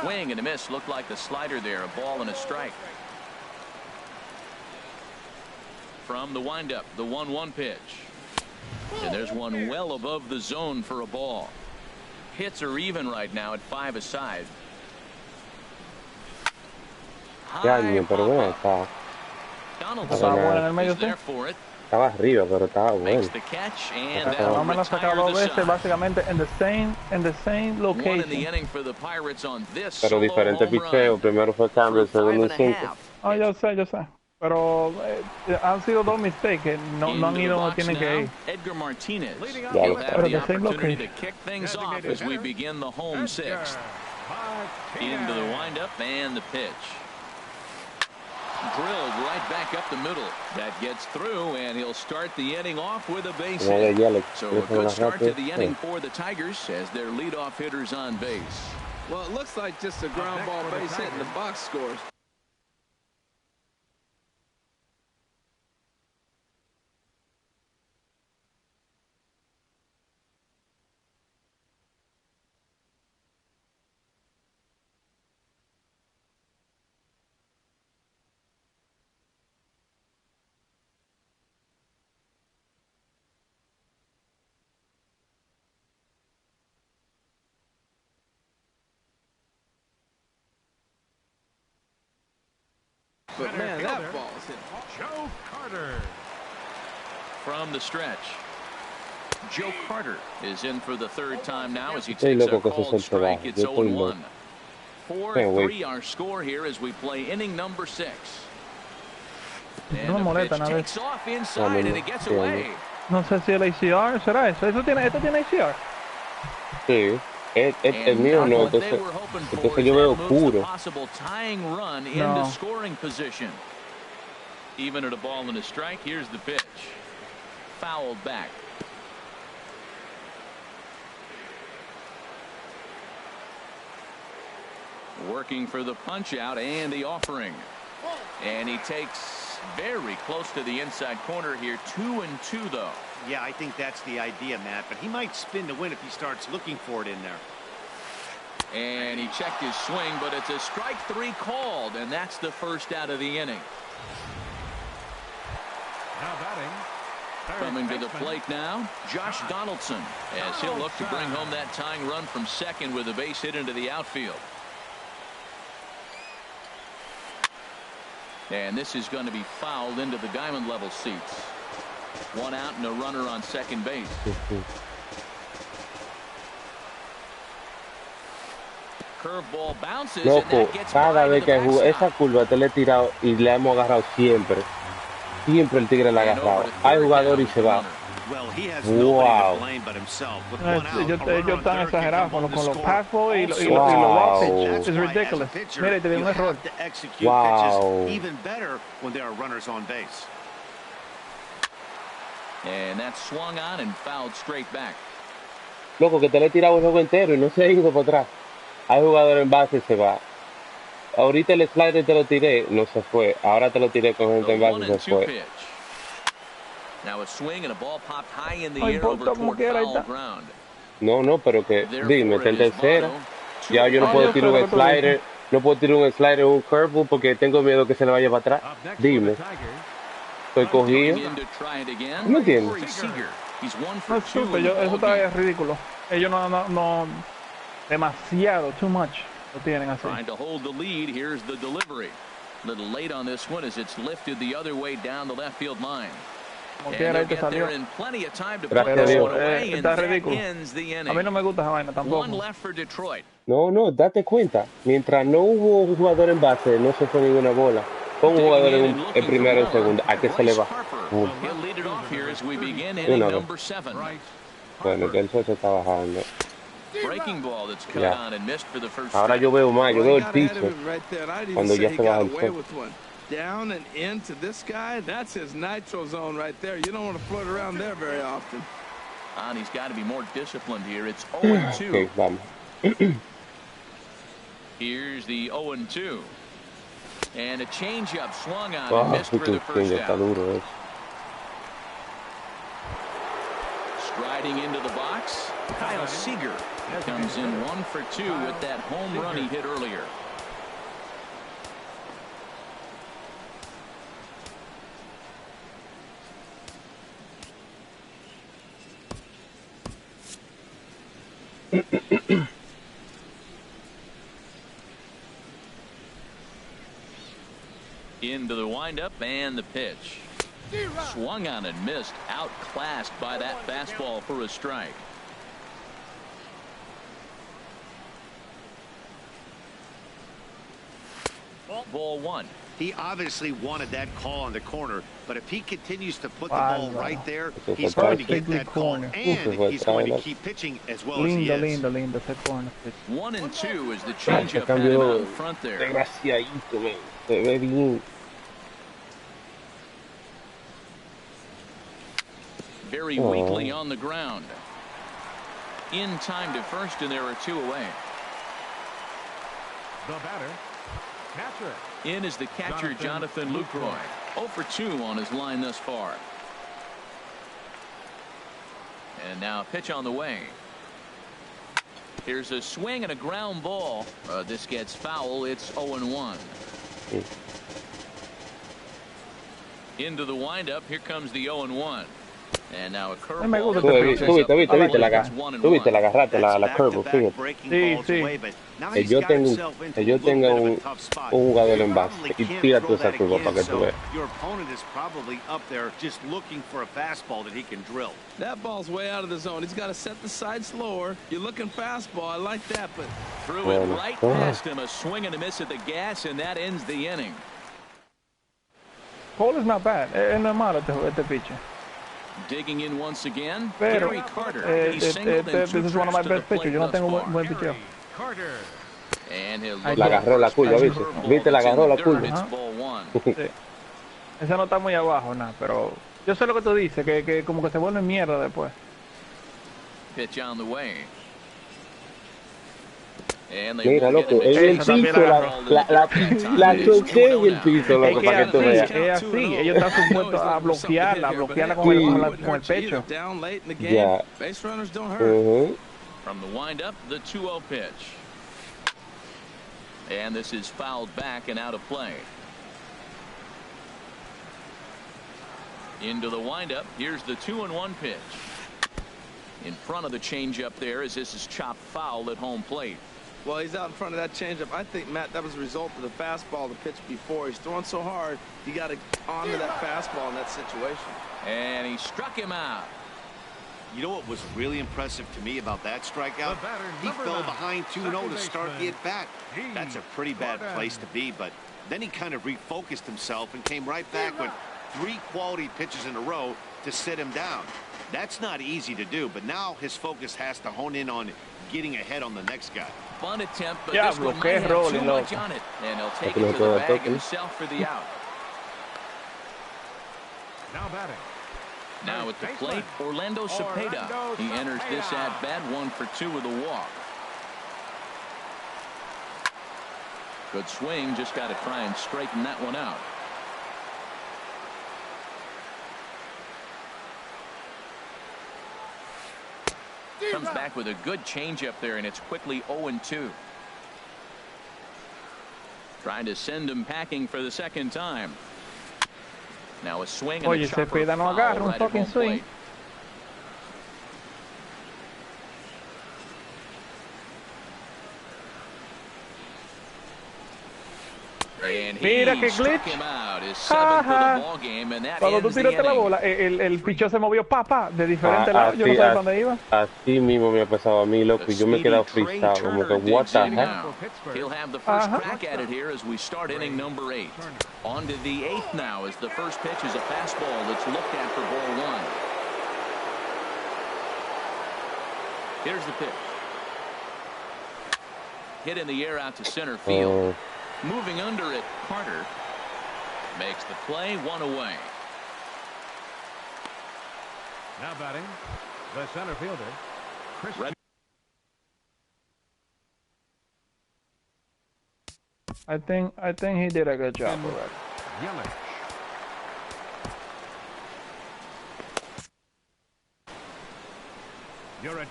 Swing and a miss. Looked like the slider there. A ball and a strike. From the windup, the 1-1 pitch. And there's one well above the zone for a ball. Hits are even right now at 5 aside. Donaldson is there for it. Estaba arriba, pero estaba bueno. Makes the catch and no me la sacado 2 veces, básicamente in the same location. One in the inning for the Pirates on this. Pero diferente picheo. Primero fue cambio, el segundo y 5. Oh, yo sé. Pero han sido 2 mistakes que no han ido donde tienen que ir. Edgar Martinez Ya will lo have the está. opportunity to kick things off as we begin the home 6th. Into the windup and the pitch. Drilled right back up the middle. That gets through, and he'll start the inning off with a base hit. So a good start to the inning for the Tigers as their leadoff hitters on base. Well, it looks like just a ground ball base hit and the box scores. But man, that ball's hit. Joe Carter. From the stretch, Joe Carter is in for the 3rd time now as he takes a called strike. It's 0-1. 4-3 our score here as we play inning number 6. And the pitch takes off inside and it gets away. No sé si el ACR será eso. ¿Esto tiene ACR? Sí. El mío no, entonces yo veo puro. Possible tying run into scoring position. Even at a ball and a strike, here's the pitch. Fouled back. Working for the punch out and the offering. And he takes very close to the inside corner here. 2-2 though. Yeah, I think that's the idea, Matt, but he might spin to win if he starts looking for it in there. And he checked his swing, but it's a strike 3 called, and that's the first out of the inning. Now batting. Coming to the plate now, Josh Donaldson, as he'll look to bring home that tying run from second with a base hit into the outfield. And this is going to be fouled into the diamond level seats. 1 out and a runner on second base. Curveball bounces. Loco, cada vez que jugué esa curva te le he tirado y le hemos agarrado siempre. Siempre el tigre la ha agarrado. Hay jugador y se va. Wow. Ellos están exagerados con los pass-ball y los walk pitch. It's ridiculous. Mira, te dio un error. Wow. Even better when there are runners on base. And that swung on and fouled straight back. Loco, que te le he tirado el juego entero y no se ha ido para atrás. Hay jugador en base y se va. Ahorita el slider te lo tiré, no se fue. Ahora te lo tiré con gente en base y se fue. Now a swing and a ball popped high in the air over toward foul ground. No, pero que dime, está en tercera. Ya yo no puedo tirar un slider, no puedo tirar un slider o un curveball porque tengo miedo que se le vaya para atrás. Dime. Estoy cogido. ¿No entiendes? No es eso está ridículo. Ellos no demasiado, too much. Lo tienen así. Trying to hold the lead. Here's the delivery. A little late on this one as it's lifted the other way down the left field line. Como quiera, ahí te salió. Gracias a Dios. Está ridículo. A mí no me gusta esa vaina tampoco. No, no, date cuenta. Mientras no hubo un jugador en base, no se fue ninguna bola. Con un jugador en primera y en segunda. ¿A qué se le va? Una vez. Bueno, que el sol se está bajando. Ya. Ahora yo veo más, yo veo el piso cuando ya se baja el sol. Down and into this guy, that's his nitro zone right there. You don't want to float around there very often. And he's got to be more disciplined here. It's 0-2. Okay, vamos. Here's the 0-2. And a changeup swung on and missed for the first out. Striding into the box, Kyle Seager comes in 1 for 2 with that home run he hit earlier. Into the windup and the pitch. Swung on and missed, outclassed by that fastball for a strike. Ball 1. He obviously wanted that call on the corner, but if he continues to put the ball right there, he's going to get that call, and he's going to keep pitching as well as he is. Lindo, ese corner. 1-2 is the changeup out in front there. Desgraciadito, man. Se ve bien. Very weakly on the ground. In time to first, and there are 2 away. The batter, catcher. In is the catcher, Jonathan Lucroy. 0 for 2 on his line thus far. And now a pitch on the way. Here's a swing and a ground ball. This gets foul. It's 0-1. Into the windup. Here comes the 0-1. And now a curveball. Tú viste, la agarraste, la curve, fíjate. Sí. Que yo tenga un jugador en base y tira tú esa curva para que tú veas. Your opponent is probably up there just looking for a fastball that he can drill. That ball's way out of the zone. He's got to set the side slower. You're looking fastball. I like that, but threw it right past him. A swing and a miss at the gas, and that ends the inning. Cole is not bad. Es normal este pitcher. Digging in once again, Pero, Gary Carter. this is one of my best pitchers. Yo no tengo buen pitcher. La agarró la curva, ¿viste? ¿Viste? La agarró la curva. Sí. Esa no está muy abajo, nada, pero yo sé lo que tú dices, que como que se vuelve mierda después. Pitch on the way. Mira, loco, en el piso, la choqué en el piso, loco, para que tú veas. Es así, ellos están supuestos a bloquearla con el pecho. Ya. From the windup, the 2-0 pitch. And this is fouled back and out of play. Into the windup, here's the 2-1 pitch. In front of the changeup there as this is chopped foul at home plate. Well, he's out in front of that changeup. I think, Matt, that was a result of the fastball, the pitch before. He's throwing so hard, you got to honor that fastball in that situation. And he struck him out. You know what was really impressive to me about that strikeout? He fell behind 2-0 to start the at-bat. That's a pretty bad place to be, but then he kind of refocused himself and came right back with 3 quality pitches in a row to sit him down. That's not easy to do, but now his focus has to hone in on getting ahead on the next guy. Fun attempt, but this one might have too much on it. And he'll take it to the bag himself for the out. Now batting. Now at the plate, Orlando Cepeda. He enters this at-bat 1 for 2 with a walk. Good swing, just got to try and straighten that one out. Comes back with a good changeup there, and it's quickly 0-2. Trying to send him packing for the second time. Now a swing and a chopper foul right at home plate. Mira qué glitch. Ajá. Cuando tú tiraste la bola, el pichón se movió de diferente lado. Yo no sabía para dónde iba. Así mismo me ha pasado a mí, loco. Yo me he quedado freestyle, como que what the heck. He'll have the first crack at it here as we start inning number 8. On to the 8th now as the first pitch is a fastball that's looked at for ball 1. Here's the pitch. Hit in the air out to center field. Moving under it, Carter makes the play, 1 away. Now batting, the center fielder, Chris. I think he did a good job already. Yelich.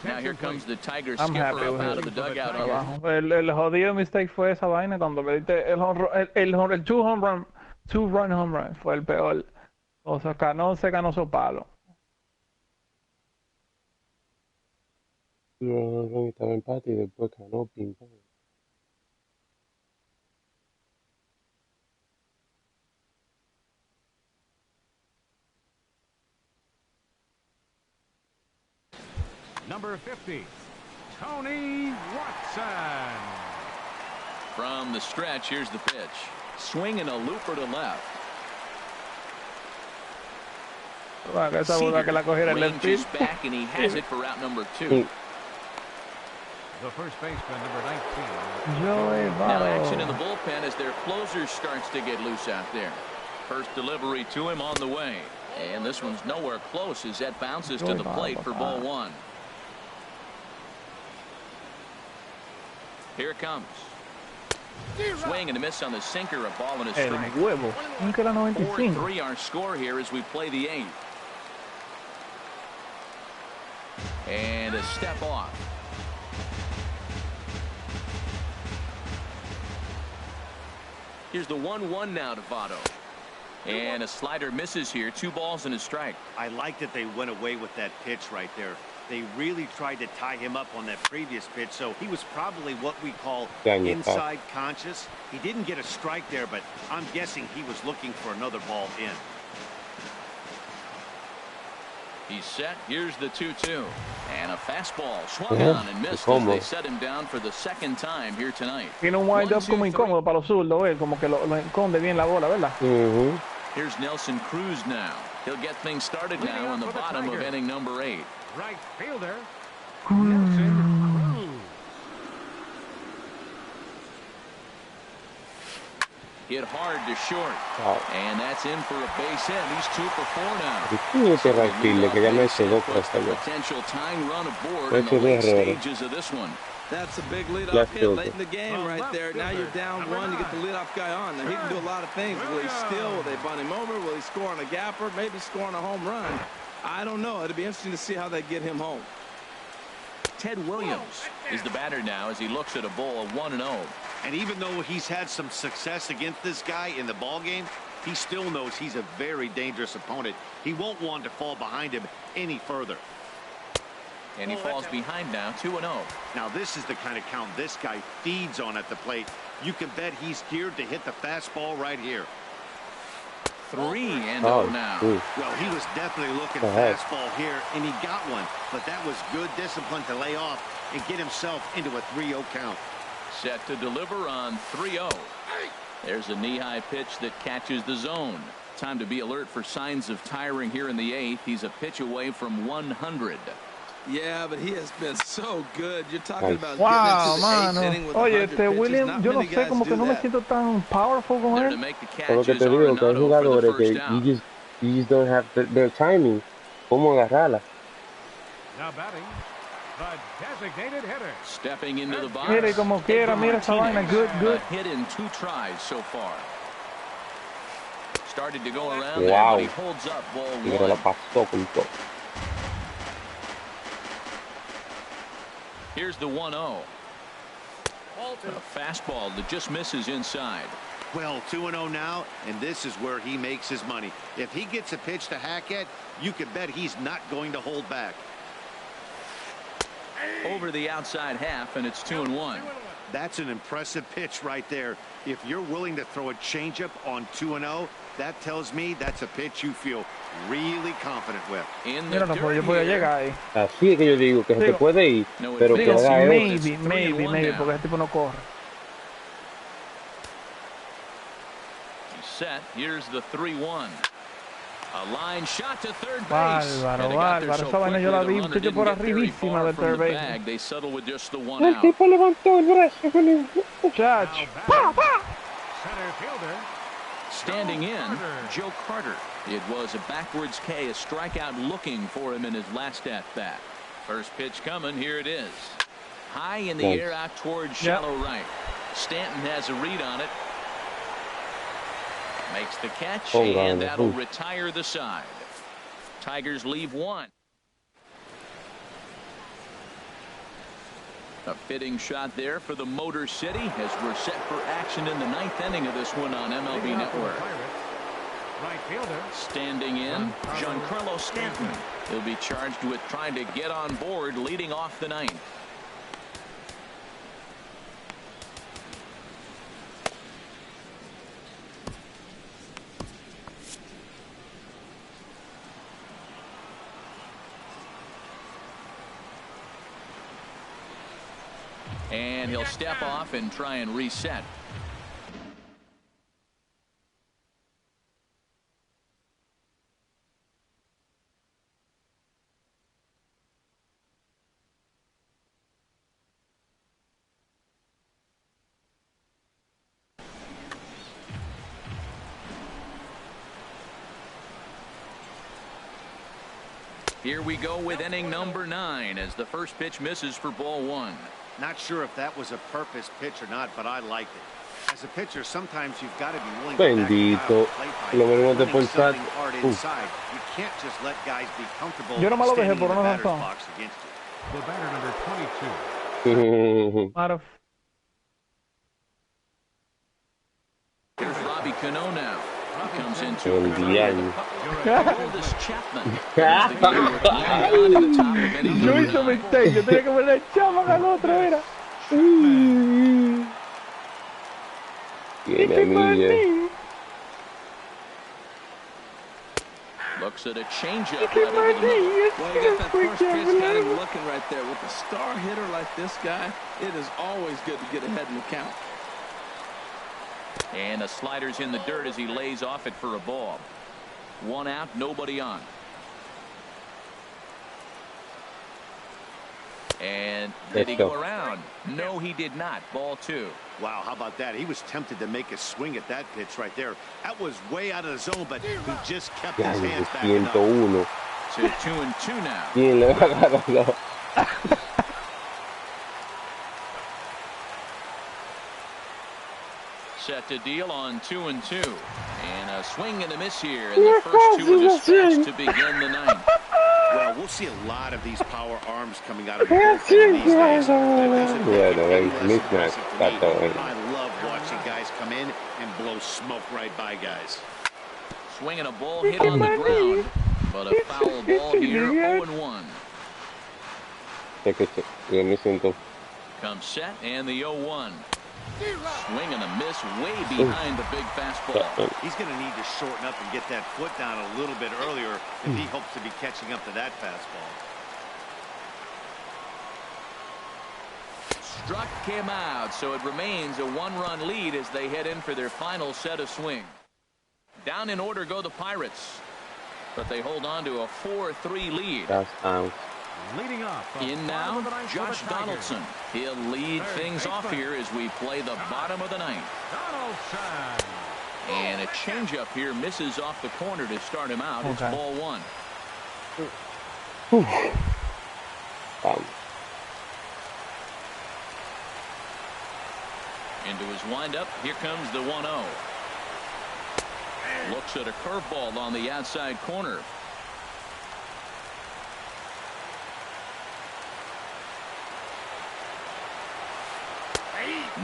Now here comes the Tiger skipper up out of the dugout. El jodido mistake fue esa vaina cuando me diste el two-run home run fue el peor. O sea, se ganó su palo. Estaba empate y después ganó ping pong. Number 50, Tony Watson. From the stretch, here's the pitch. Swinging a looper to left. Esa bola que la cogiera el left field. Back and he has it for out number 2. The first baseman, number 19. Now action in the bullpen as their closer starts to get loose out there. First delivery to him on the way. And this one's nowhere close as that bounces to the plate for ball 1. Here it comes. Swing and a miss on the sinker, a ball and a strike. 4-3 our score here as we play the 8th. And a step off. Here's the 1-1 now to Votto. And a slider misses here. 2 balls and a strike. I like that they went away with that pitch right there. They really tried to tie him up on that previous pitch, so he was probably what we call inside conscious. He didn't get a strike there, but I'm guessing he was looking for another ball in. He's set. Here's the 2-2. And a fastball swung on and missed as they set him down for the second time here tonight. Tiene un wind-up como incómodo para los zurdos, como que lo esconde bien la bola, ¿verdad? Here's Nelson Cruz now. He'll get things started now in the bottom of inning number 8. Right fielder, Nelson Cruz. Hit hard to short. And that's in for a base hit. He's 2 for 4 now. Potential tying run aboard in the late stages of this one. That's a big leadoff hit late in the game right there. Now you're down 1, you get the leadoff guy on. Now he can do a lot of things. Will he steal? Will they bunt him over? Will he score on a gapper? Maybe score on a home run. I don't know. It'll be interesting to see how they get him home. Ted Williams is the batter now as he looks at a ball of 1-0. And even though he's had some success against this guy in the ball game, he still knows he's a very dangerous opponent. He won't want to fall behind him any further. And he falls behind now, 2-0. Now this is the kind of count this guy feeds on at the plate. You can bet he's geared to hit the fastball right here. 3-0 now. Well, he was definitely looking fastball here, and he got one. But that was good discipline to lay off and get himself into a 3-0 count. Set to deliver on 3-0. There's a knee-high pitch that catches the zone. Time to be alert for signs of tiring here in the 8th. He's a pitch away from 100. Yeah, but he has been so good. You're talking about mano. Oye, William, yo no sé, como que no me siento tan powerful con él. Por lo que te digo, que hay jugadores que you just don't have their timing. ¿Cómo agarrarla? Now batting, the designated hitter. Stepping into the box. Mire como quiera, mira esa vaina. Good. Hit in 2 tries so far. Started to go around there, but he holds up ball 1. La pasó con todo. Here's the 1-0. A fastball that just misses inside. Well, 2-0 now, and this is where he makes his money. If he gets a pitch to hack at, you can bet he's not going to hold back. Over the outside half, and it's 2-1. That's an impressive pitch right there. If you're willing to throw a changeup on 2-0, that tells me that's a pitch you feel really confident with. Mira, no puedo, yo podía llegar ahí. Así es que yo digo que se te puede ir, pero que Digo, haga eso. maybe, porque ese tipo no corre. Set. Here's the 3-1. A line shot to third base. Bárbaro. Esa vaina yo la vi, muchacho, por arribísima del third base. They settle with just the one El out. tipo levantó el brazo con el Muchacho. Center fielder. Standing in, Joe Carter. It was a backwards K, a strikeout looking for him in his last at-bat. First pitch coming, here it is. High in the air out towards shallow right. Stanton has a read on it. Makes the catch, and that'll retire the side. Tigers leave one. A fitting shot there for the Motor City as we're set for action in the ninth inning of this one on MLB Network. Right fielder. Standing in, Giancarlo Stanton. He'll be charged with trying to get on board leading off the ninth. And he'll step off and try and reset. Here we go with inning number 9 as the first pitch misses for ball 1. Not sure if that was a purpose pitch or not, but I liked it. As a pitcher, sometimes you've got to be willing Bendito. Lo venimos de pulsar. You can't just let guys be comfortable Yo no me lo dejé standing por in the una batter's razón. box against you. The batter number 22. Out of. Here's Robbie Cano now. He comes into El diaño. Aroldis Chapman. He's the guy with line on in the top of inning Yo number hice un 9. mistake, yo tenía que poner el chama al otro, mira. Tiene milla. Looks at a changeup right over the middle. Well, you got that first pitch, got him looking right there. With a star hitter like this guy, it is always good to get ahead in the count. And the slider's in the dirt as he lays off it for a ball. One out, nobody on. And did he go around? No, he did not. Ball 2. Wow, how about that? He was tempted to make a swing at that pitch right there. That was way out of the zone, but he just kept his hands back. 101. To 2-2 now. ¿Quién le va a ganar? Set to deal on 2-2. And a swing and a miss here in the first 2 of the stretch to begin the ninth. Well, we'll see a lot of these power arms coming out of the bullpen these days. I love watching guys come in and blow smoke right by guys. Swinging a ball hit on the ground, but a foul ball here, 0-1. Comes set and the 0-1. Swing and a miss way behind the big fastball. He's going to need to shorten up and get that foot down a little bit earlier if he hopes to be catching up to that fastball. Struck him out, so it remains a 1-run lead as they head in for their final set of swing. Down in order go the Pirates, but they hold on to a 4-3 lead. That's out. Leading off. In now, Josh Donaldson. He'll lead things off here as we play the bottom of the ninth. Donaldson. And a changeup here misses off the corner to start him out. It's ball 1. Into his windup. Here comes the 1-0. Looks at a curveball on the outside corner.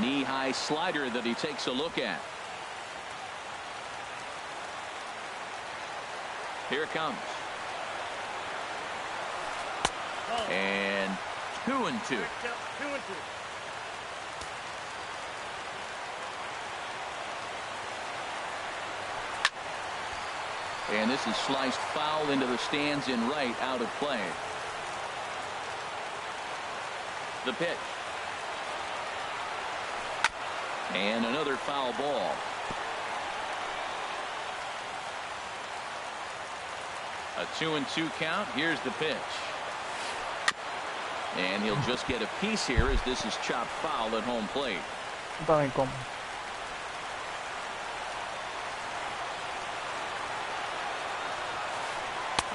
Knee-high slider that he takes a look at. Here it comes. And 2-2. And this is sliced foul into the stands in right, out of play. The pitch. And another foul ball. A 2-2 count. Here's the pitch. And he'll just get a piece here as this is chopped foul at home plate.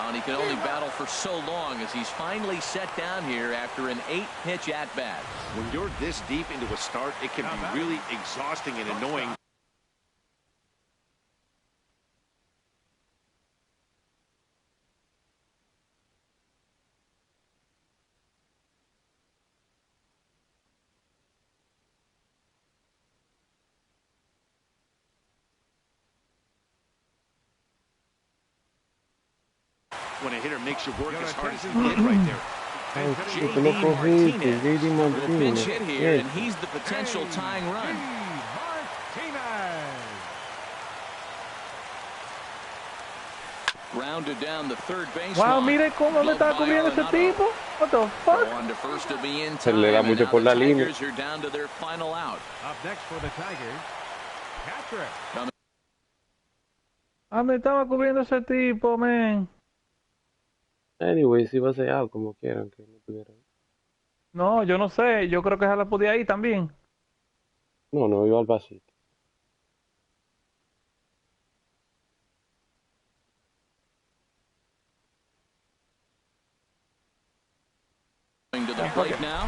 And he can only battle for so long as he's finally set down here after an 8-pitch at-bat. When you're this deep into a start, it can be really exhausting and annoying. When a hitter makes you work as hard as he did right there. J.D. Martinez will pinch hit here, and he's the potential tying run. Grounded down the third baseline. Wow, mire cómo me está cubriendo ese tipo. What the fuck? On to first to be in Se time, le da and mucho now por the la línea. Tigers are down to their final out. Up next for the Tigers, Patrick. Ah, me estaba cubriendo ese tipo, man. Anyway, si va a ser out como quieran que no tuvieran. No, yo no sé. Yo creo que se la podía ir también. No, iba al vasito. Going to the plate now.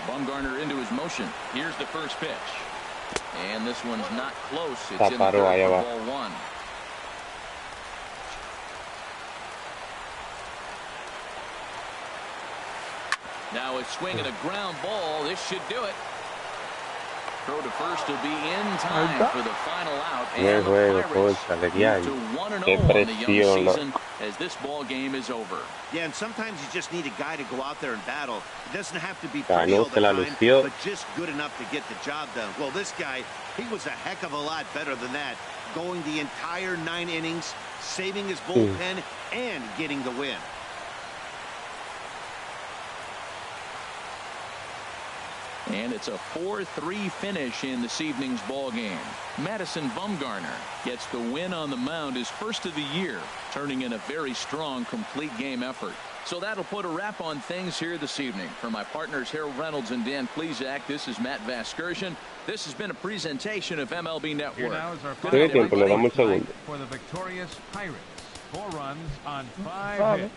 Bumgarner into his motion. Here's the first pitch. And this one's not close. It's in the third for ball one. Now a swing and a ground ball. This should do it. Throw to first will be in time for the final out. And the Pirates move to 1-0 on the young season as this ball game is over. Yeah, and sometimes you just need a guy to go out there and battle. It doesn't have to be pretty all the time, but just good enough to get the job done. Well, this guy, he was a heck of a lot better than that, going the entire 9 innings, saving his bullpen, and getting the win. And it's a 4-3 finish in this evening's ball game. Madison Bumgarner gets the win on the mound, his first of the year, turning in a very strong complete game effort. So that'll put a wrap on things here this evening. For my partners Harold Reynolds and Dan Plesac, this is Matt Vasgersian. This has been a presentation of MLB Network. Here now is our final for the victorious Pirates. 4 runs on 5 hits.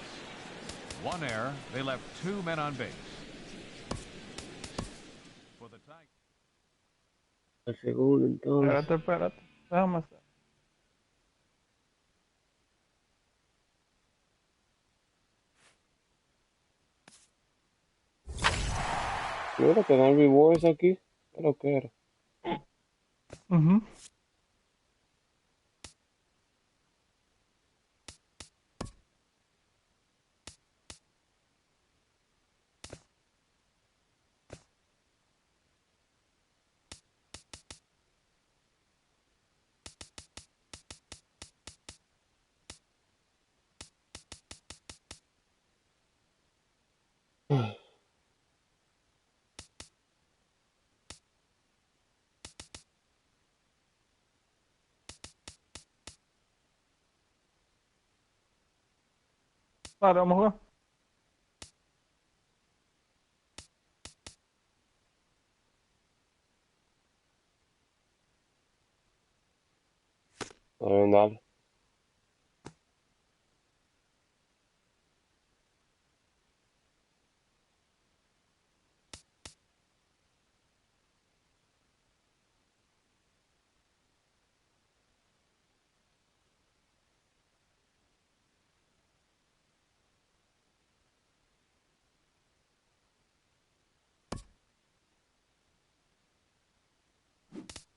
1 error. They left 2 men on base. El segundo, entonces. Espérate. Déjame hacer. Mira, te dan rewards aquí. Pero que era. Vale, vamos a jugar. Dale.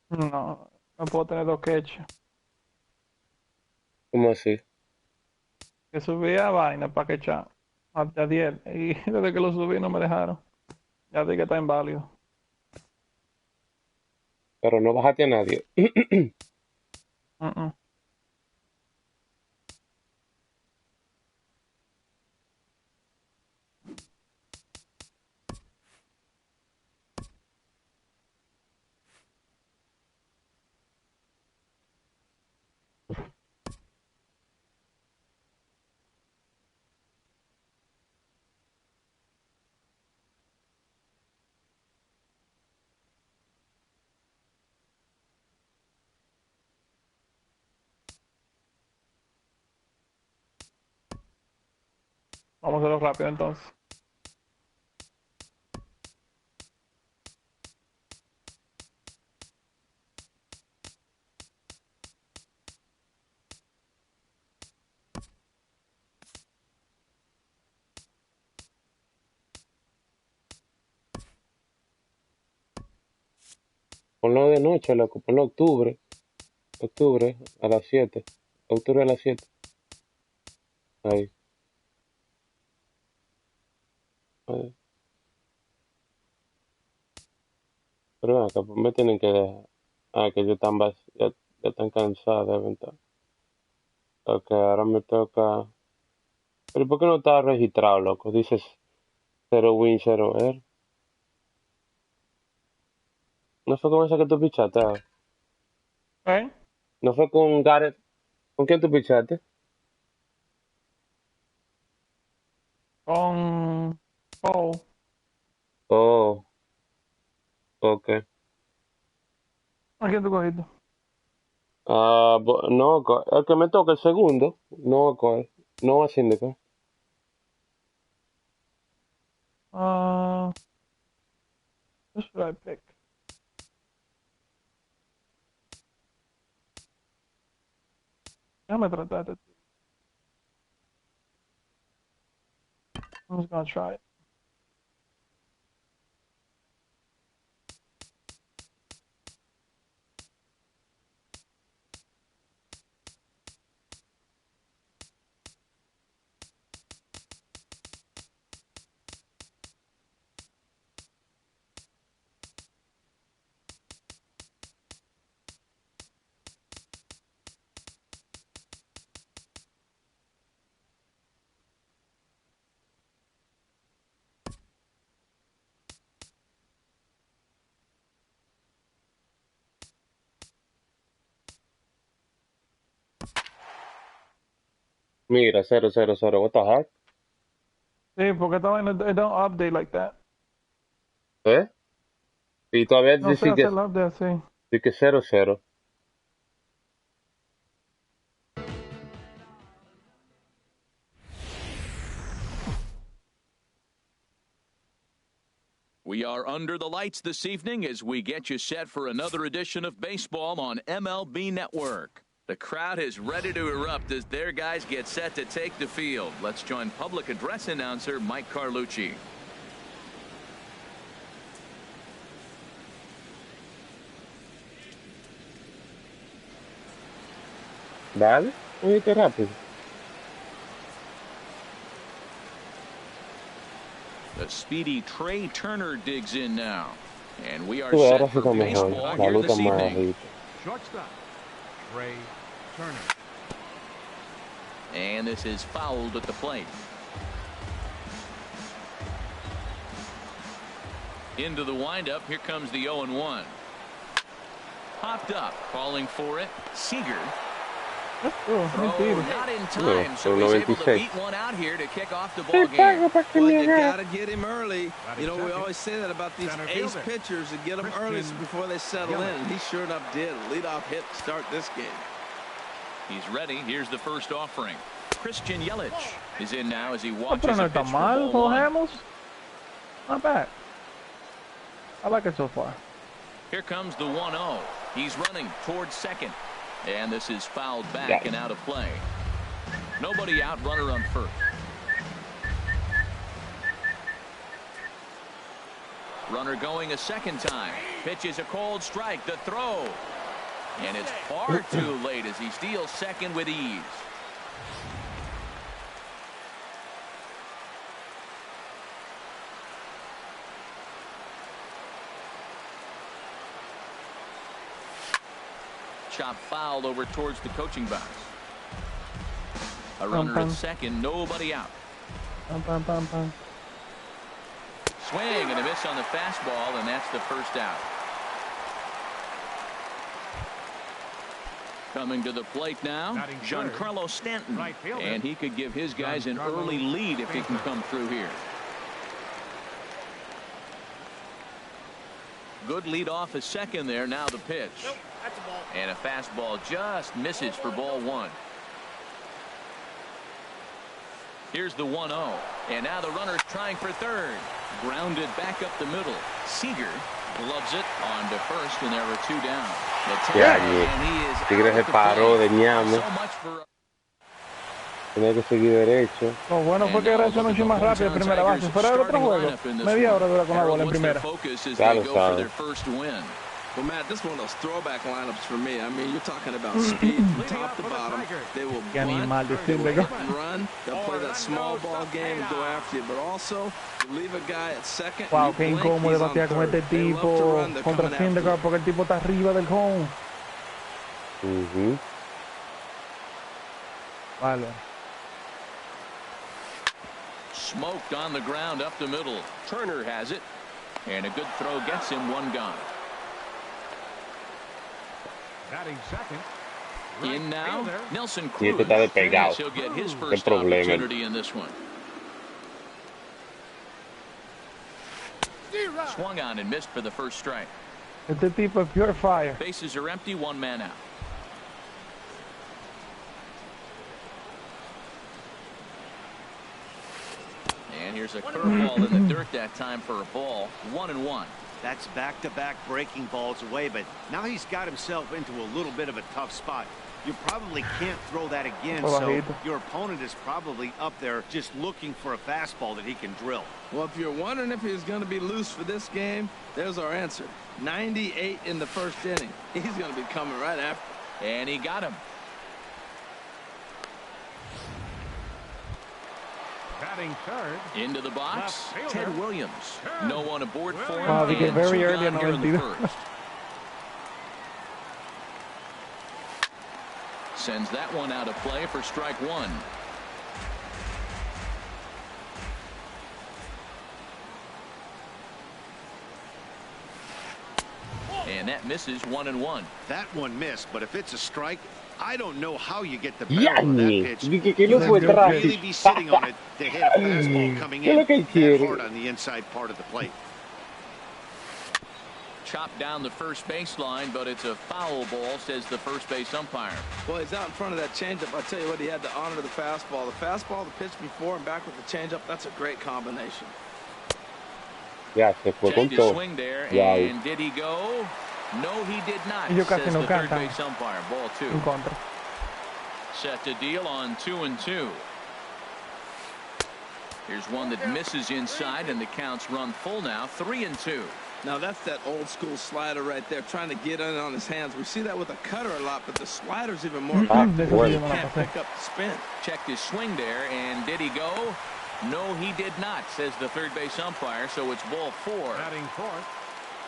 No, no puedo tener 2 catches. ¿Cómo así? Que subí a vaina para quechar. A 10. Y desde que lo subí no me dejaron. Ya dije que está inválido. Pero no bajaste a nadie. Vamos a hacerlo rápido entonces. Ponlo de noche, loco. Ponlo octubre. Octubre a las 7. Octubre a las 7. Ahí. Ahí. Pero acá pues me tienen que dejar. Ah, que ya están cansados, deben estar. Ok, ahora me toca. Pero ¿por qué no está registrado, loco? Dices 0 win, 0 er. ¿No fue con esa que tú pichaste? ¿Eh? ¿No fue con Gareth? ¿Con quién tú pichaste? Con Paul. Oh, ok. ¿A quién tú cogiste? Ah, no, el que me toca el segundo. No, no a Syndico. Who should I pick? Déjame tratar de... I'm just gonna try it. Mira, 0-0-0. What the heck? Sí, porque esta vaina it don't update like that. ¿Eh? Y todavía No sé dice hacer el update así. que 0-0. We are under the lights this evening as we get you set for another edition of baseball on MLB Network. The crowd is ready to erupt as their guys get set to take the field. Let's join public address announcer Mike Carlucci. Dale, oíste rápido. The speedy Trey Turner digs in now. And we are Tú, ahora set sí for está mejor. baseball La here luz está this más evening. bajita. Shortstop, Trey Turner. And this is fouled at the plate. Into the windup. Here comes the 0-1. Popped up, calling for it. Seager. Not in time, so he's able to beat one out here to kick off the ball game. Well, you got to get him early. You know, we always say that about these ace pitchers, to get them early before they settle in. And he sure enough did. Leadoff hit to start this game. He's ready. Here's the first offering. Christian Yelich is in now as he watches Pero no a pitch está for mal, ball one. Hamels. Not bad. I like it so far. Here comes the 1-0. He's running towards second. And this is fouled back and out of play. Nobody out, runner on first. Runner going a second time. Pitches a cold strike. The throw. And it's far too late as he steals second with ease. chop fouled over towards the coaching box. A runner at second, nobody out. Swing and a miss on the fastball, and that's the first out. Coming to the plate now, Giancarlo Stanton, and he could give his guys an early lead if he can come through here. Good lead off a second there. Now the pitch. Nope, that's a ball. And a fastball just misses for ball one. Here's the 1-0. And now the runner's trying for third. Grounded back up the middle. Seager gloves it on to first, and there are two down. Tigre se paró de ñame. Tenía que seguir derecho. Lo bueno fue que era eso noche más rápido en primera base. Fuera del otro juego, media hora dura con la bola en primera. Claro, sabe. Well, Matt, this is one of those throwback lineups for me. I mean, you're talking about speed from top to bottom. They will bunt, run. They'll play that small ball game and go after you. But also, leave a guy at second. Wow, qué incómodo batear con este tipo contra Syndergaard porque el tipo está arriba del home. Vale. Smoked on the ground up the middle. Turner has it. And a good throw gets him one gone. Batting second. In now, Nelson Cruz. He'll get his first opportunity in this one. Swung on and missed for the first strike. Este tipo es pure fire. Bases are empty, one man out. And here's a curveball in the dirt that time for a ball. 1-1. That's back-to-back breaking balls away, but now he's got himself into a little bit of a tough spot. You probably can't throw that again, so your opponent is probably up there just looking for a fastball that he can drill. Well, if you're wondering if he's going to be loose for this game, there's our answer. 98 in the first inning. He's going to be coming right after. And he got him. Batting third. Into the box, Ted Williams. No one aboard for him. Wow, they get very early in the first. Sends that one out of play for strike one. And that misses 1-1. That one missed, but if it's a strike, I don't know how you get the barrel of that pitch. You have to really be sitting on it to hit a fastball coming in that hard on the inside part of the plate. Chopped down the first baseline, but it's a foul ball, says the first base umpire. Well, he's out in front of that changeup. I tell you what, he had to honor the fastball. The fastball, the pitch before and back with the changeup, that's a great combination. Ya, se fue con todo. Swing there, and did he go? No, he did not, says the third base umpire. Ball two. Set to deal on 2-2. Here's one that misses inside, and the counts run full now, 3-2. Now that's that old school slider right there, trying to get in on his hands. We see that with a cutter a lot, but the slider's even more. He can't pick up the spin. Checked his swing there, and did he go? No, he did not, says the third base umpire, so it's ball four. Batting fourth,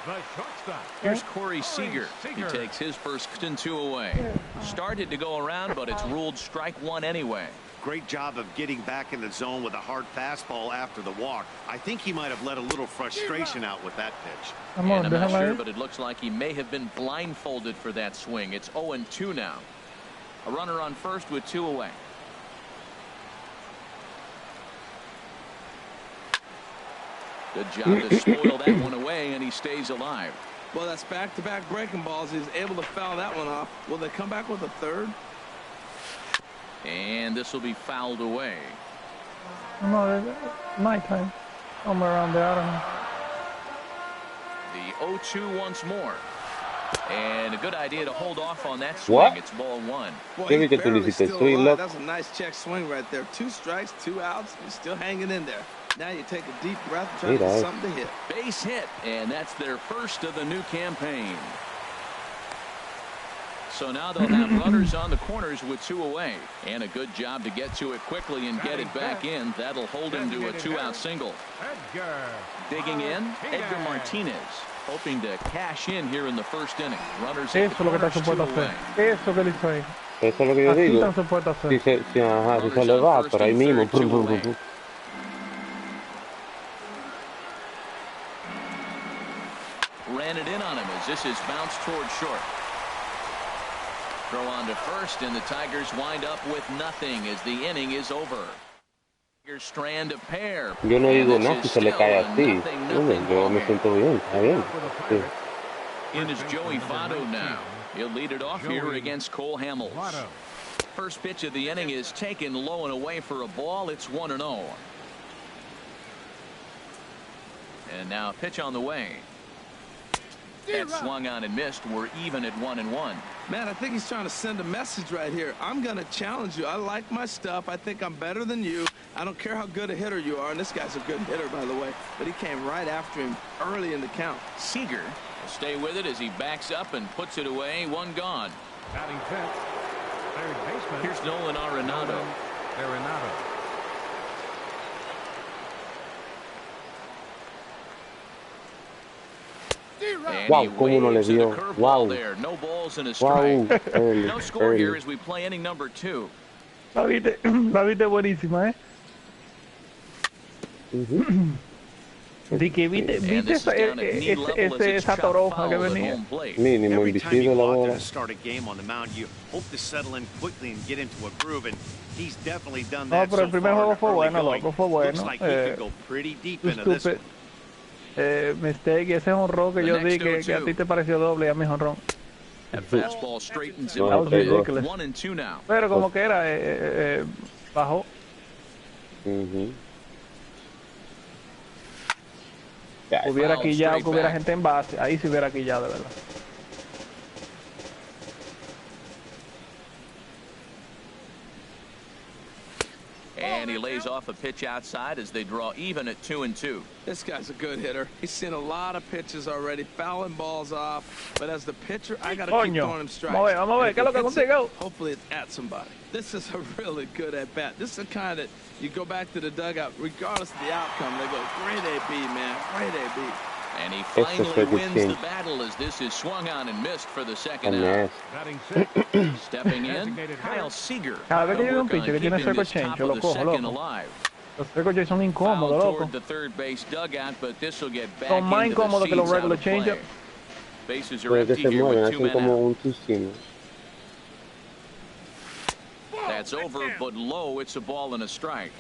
the shortstop. Here's Corey Seager. He takes his first 2 away. Started to go around, but it's ruled strike one anyway. Great job of getting back in the zone with a hard fastball after the walk. I think he might have let a little frustration out with that pitch. And I'm not sure, but it looks like he may have been blindfolded for that swing. It's 0-2 now. A runner on first with 2 away. Good job to spoil that one away, and he stays alive. Well, that's back-to-back breaking balls. He's able to foul that one off. Will they come back with a third? And this will be fouled away. No, nighttime. Somewhere around there, I don't know. The 0-2 once more. And a good idea to hold off on that swing. What? It's ball one. Boy, that's a nice check swing right there. 2 strikes, 2 outs. He's still hanging in there. Now you take a deep breath and try to get something to hit. Base hit, and that's their first of the new campaign. So now they'll have runners on the corners with 2 away. And a good job to get to it quickly and get it back in. That'll hold him to a 2-out single. Digging in, Edgar Martinez. hoping to cash in here in the first inning. Runners Eso es lo que está supuesto hacer. Eso que le hizo ahí. Eso es lo que yo Así digo. están supuestos hacer. Si se le va, por ahí mismo. Ran it in on him as this is bounced towards short. Throw on to first, and the Tigers wind up with nothing as the inning is over. Tigers strand a pair. Yo no digo nada si se le cae así. Yo me siento bien, está bien. Sí. In is Joey Votto now. He'll lead it off here against Cole Hamels. First pitch of the inning is taken low and away for a ball. It's 1-0. And now pitch on the way. That swung on and missed. We're even at 1-1. Man, I think he's trying to send a message right here. I'm going to challenge you. I like my stuff. I think I'm better than you. I don't care how good a hitter you are. And this guy's a good hitter, by the way. But he came right after him early in the count. Seager will stay with it as he backs up and puts it away. One gone. Batting fifth, third baseman. Here's Nolan Arenado. Wow, cómo no le dio. Wow. No balls and a strike. No score here as we play inning number 2. La viste buenísima, ¿Viste esa toroja que venía? Mínimo, invisible la bola. Start a game on the mound, you hope to settle in quickly and get into a groove, and he's definitely done that. No, pero el primer juego fue bueno, loco, fue bueno. Looks like he could go pretty deep into this one. Mistake, ese honrón que yo di que a ti te pareció doble y a mí honrón. Fastball straightens him out. 1-2 now. Pero como que era bajó. Hubiera quillado, que hubiera gente en base, ahí se hubiera quillado de verdad. And he lays off a pitch outside as they draw even at 2-2. This guy's a good hitter. He's seen a lot of pitches already, fouling balls off. But as the pitcher, I got to keep throwing him strikes. Vamos a ver, ¿qué es lo que consigo? Hopefully it's at somebody. This is a really good at-bat. This is the kind that you go back to the dugout, regardless of the outcome, they go, great AB, man, great AB. And he finally wins the battle as this is swung on and missed for the second out. Stepping in, Kyle Seager. Cada vez que llega un pitcher que tiene circle change, yo lo cojo, loco. Los circle change son incómodos, loco. Son más incómodos que los regular change. Bases are empty here with 2 men out. That's over, but low. It's a ball and a strike.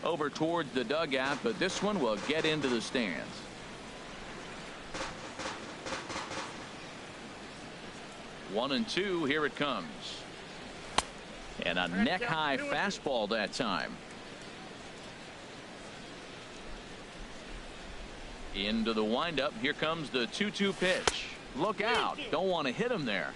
Over towards the dugout, but this one will get into the stands. One and two, here it comes. And a neck-high fastball that time. Into the windup, here comes the 2-2 pitch. Look out, don't want to hit him there.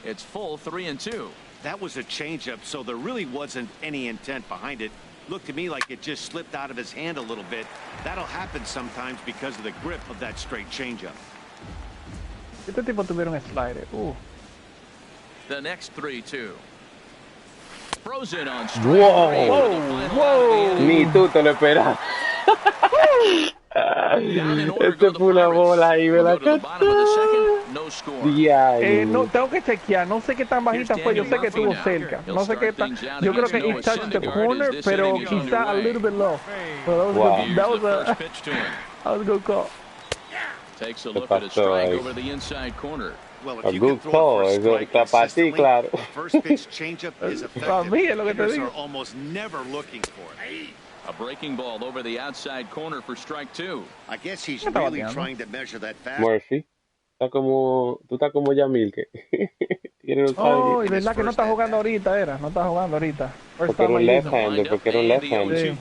It's full 3-2. That was a changeup, so there really wasn't any intent behind it. Looked to me like it just slipped out of his hand a little bit. That'll happen sometimes because of the grip of that straight changeup. Este tipo tuvieron slider. The next 3-2. Frozen on strike. Whoa. Ni tú te lo esperas. Este fue una bola ahí, ¿verdad? No, tengo que chequear, no sé qué tan bajita fue, yo sé que estuvo cerca, no sé qué tan, yo creo que it touched the corner, pero quizá a little bit low. So that was a good call. Takes a look at a strike over the inside corner. Well, if you can throw it for a strike consistently, the first pitch changeup is effective. Hitters are almost never looking for it. A breaking ball over the outside corner for strike 2. I guess he's really trying to measure that fast. Murphy, tú estás como Yamil que oh, y verdad que no está jugando ahorita, no está jugando ahorita. Porque era un left-hander, Sí.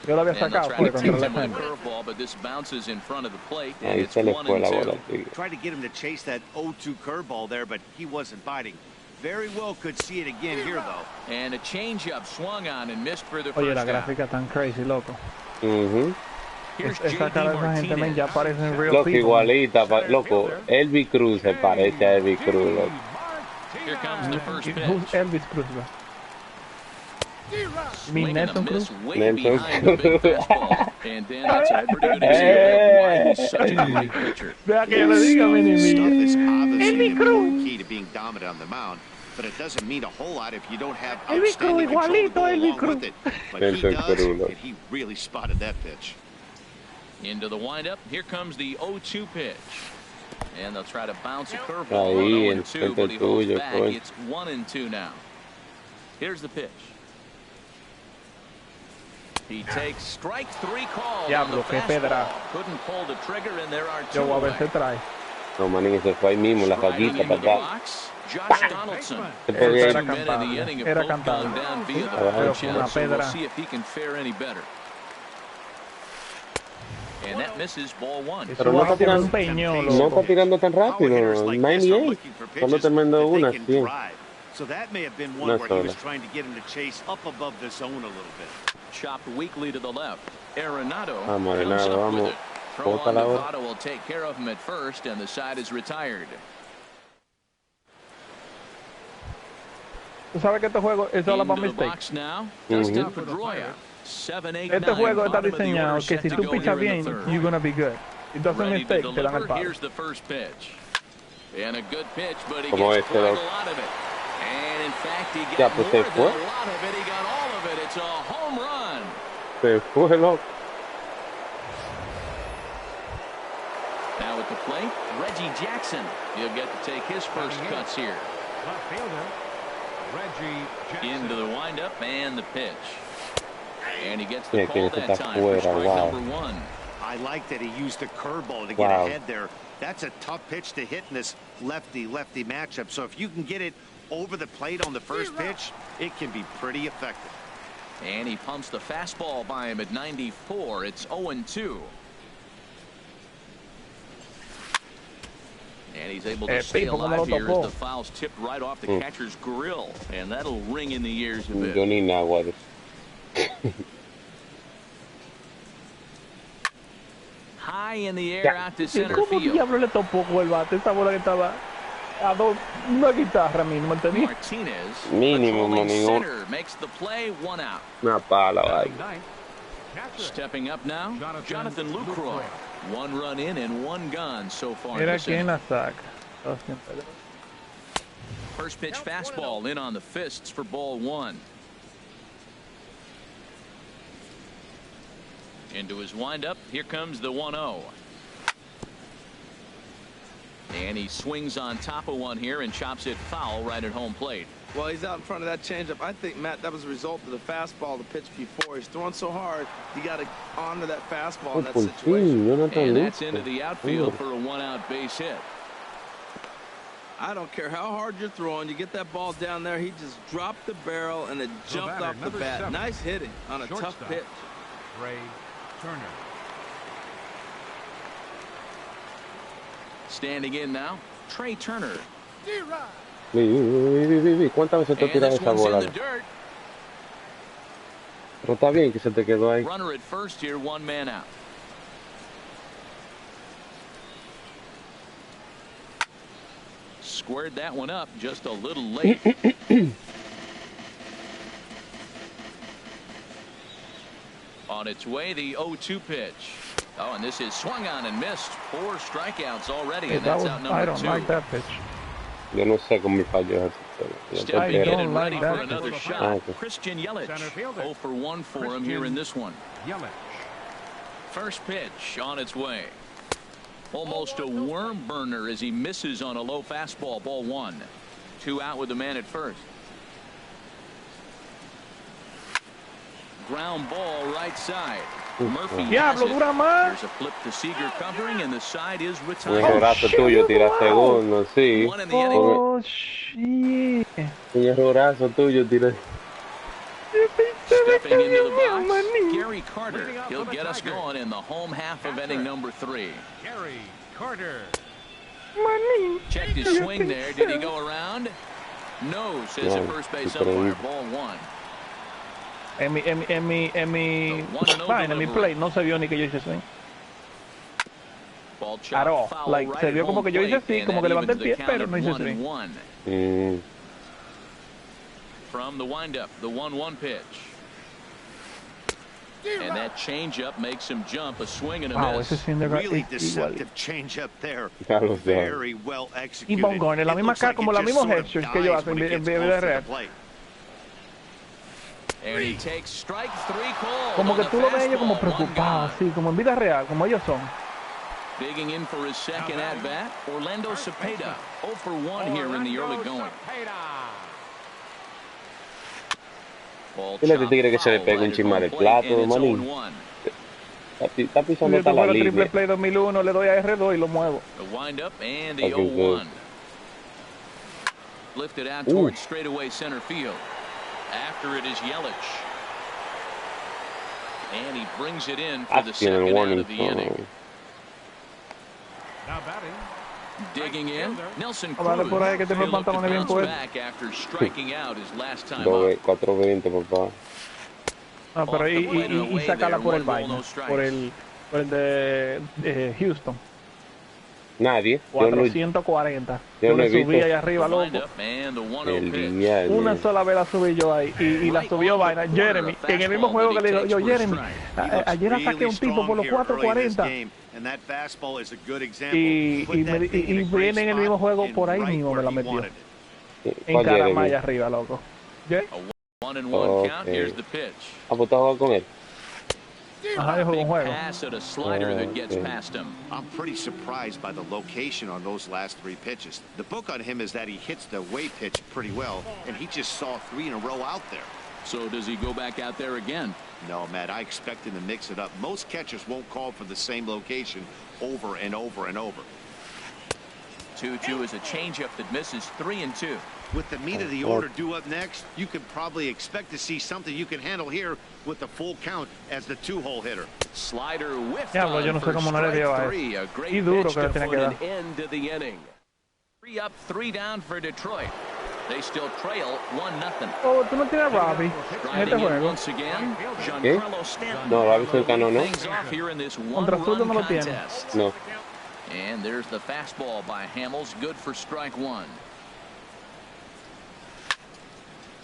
Yo lo había sacado fue con el left-hander. Ahí se le fue la bola. Tried to get him to chase that 0-2 curveball there, but he wasn't biting. Very well could see it again here, though. And a changeup swung on and missed for the first. Oye, la gráfica tan crazy, loco. Esa cara de esa gente ya parecen real loco, people. igualita, loco. Elvis Cruz se parece a Elvis Cruz, loco. Here comes the first pitch. Who's Elvis Cruz, bro? Swing and a miss way Nelson behind the big fastball. And Dan, that's a pretty good example of why he's such a great pitcher. Vea que yo le diga, mini Stuff mí. is obviously important key to being dominant on the mound, but it doesn't mean a whole lot if you don't have outstanding control to go along with it. But he does, and he really spotted that pitch. Into the windup. Here comes the 0-2 pitch. And they'll try to bounce a curveball on 0-2, but he holds back. It's 1-2 now. Here's the pitch. He takes strike 3 call on the fastball. Couldn't pull the trigger, and there are 2 away. No, manín, se fue ahí mismo, la fallita para atrás. Josh Donaldson. Era cantado. Era cantado. We'll see if he can fare any better. And that misses ball 1. Pero no está tirando tan rápido. 98. Solo tremendo una, 100. So that may have been one where he was trying to get him to chase up above the zone a little bit. Chopped weakly to the left. Arenado Vamos, comes up with vamos. it. Throw on Nevada will take care of him at first, and the side is retired. Tú sabes que este juego es all about mistakes. Este juego está diseñado que si tú pichas bien, you're gonna be good. It doesn't mistake, te dan el palo. Here's the first pitch. And a good pitch, but he Como gets este, quite a lot of it. And in fact, he got more than a lot of it. He got all of it. It's a home run. Se fue, loco. Now at the plate, Reggie Jackson. He'll get to take his first cuts here. Into the windup and the pitch. And he gets the call that time for strike number 1. I like that he used the curveball to get ahead there. That's a tough pitch to hit in this lefty-lefty matchup. So if you can get it over the plate on the first pitch, it can be pretty effective. And he pumps the fastball by him at 94. It's 0-2. And he's able to stay alive here as the foul's tipped right off the catcher's grill. And that'll ring in the ears a bit. Yo ni nada, High in the air out to center ¿Cómo field. diablo le topó con el bate? Esa bola que estaba a una guitarra mínimo, ¿entendí? Martinez, mínimo, center, makes the play, 1 out. Una pala, vaya. Stepping up now, Jonathan Lucroy. 1 run in and 1 gone so far. Era quien la saca. First pitch fastball in on the fists for ball 1. Into his windup, here comes the 1-0. And he swings on top of one here and chops it foul right at home plate. Well, he's out in front of that changeup. I think, Matt, that was a result of the fastball, the pitch before. He's throwing so hard, you got to honor that fastball in that situation. And that's into the outfield for a 1-out base hit. I don't care how hard you're throwing. You get that ball down there, he just dropped the barrel and it jumped off the bat. 7. Nice hitting on a tough pitch. Ray Turner. Standing in now, Trey Turner. ¿Cuántas veces te tiras esa bola? Pero está bien que se te quedó ahí. Runner at first here, 1 man out. Squared that one up just a little late. On its way, the 0-2 pitch. Oh, and this is swung on and missed. 4 strikeouts already, and that's out number 2. I don't like that pitch. Yo no sé cómo me falló eso. Stepping in and ready for another shot. Christian Yelich. 0 for 1 for him here in this one. First pitch on its way. Almost a worm burner as he misses on a low fastball. Ball 1. 2 out with the man at first. Ground ball right side. Murphy has it. There's a flip to Seager covering, and the side is retired. Un errorazo tuyo, tira segundo, sí. 1 in the inning. Oh, shit. Un errorazo tuyo, tira. Stepping into the box, Gary Carter. He'll get us going in the home half of inning number 3. Gary Carter. Checked his swing there. Did he go around? No, says the first base umpire. Ball 1. En mi play no se vio ni que yo hice swing. At all. Like, se vio como que yo hice así, como que levanté el pie, pero no hice swing. from the windup, the 1-1 pitch. And that changeup makes him jump, a swing and a miss. Really deceptive changeup there. Very well executed. Y Bongone, la misma cara, como la misma gestures que yo hago en vida real. And he takes strike 3 called. Como que tú lo ves ellos como preocupados, así, como en vida real, como ellos son. Digging in for his second at-bat, Orlando Cepeda, 0 for 1 here in the early going. Dile tigre que se le pegue un chismar el plato, manín. Está pisando hasta la línea. Triple play 2001, le doy a R2 y lo muevo. The windup and the 0-1. Lifted out towards straightaway center field. After it is Yelich. And he brings it in for the second out of the inning. Now batting. Digging in, Nelson Cruz back after striking out his last time up. 420, papá. No, pero y sacarla por el vaina, por el de Houston. Nadie. 440. Yo no he visto. Subí ahí arriba, loco. Una sola vez la subí yo ahí. Y la subió vaina. Jeremy. En el mismo juego que le digo yo, Jeremy. Ayer saqué un tipo por los 440. Y viene en el mismo juego por ahí mismo me la metió. En Caramaya arriba, loco. Okay. ¿Apostado con él? Pass at a slider that gets past him. I'm pretty surprised by the location on those last 3 pitches. The book on him is that he hits the way pitch pretty well, and he just saw 3 in a row out there. So does he go back out there again? No, Matt, I expect him to mix it up. Most catchers won't call for the same location over and over and over. 2-2 is a changeup that misses 3-2. With the meat of the order due up next, you could probably expect to see something you can handle here with the full count as the 2-hole hitter. Slider whiffed Diablo, yo no sé cómo no le dio a él. Y duro que le tiene que dar. End to the inning. 3 up, 3 down for Detroit. They still trail 1-0. Oh, tú no tienes a Robbie en este juego. Once again, ¿Qué? No, Robbie cercano no. Contra Zurdo no lo tiene. No. And there's the fastball by Hamels, good for strike 1.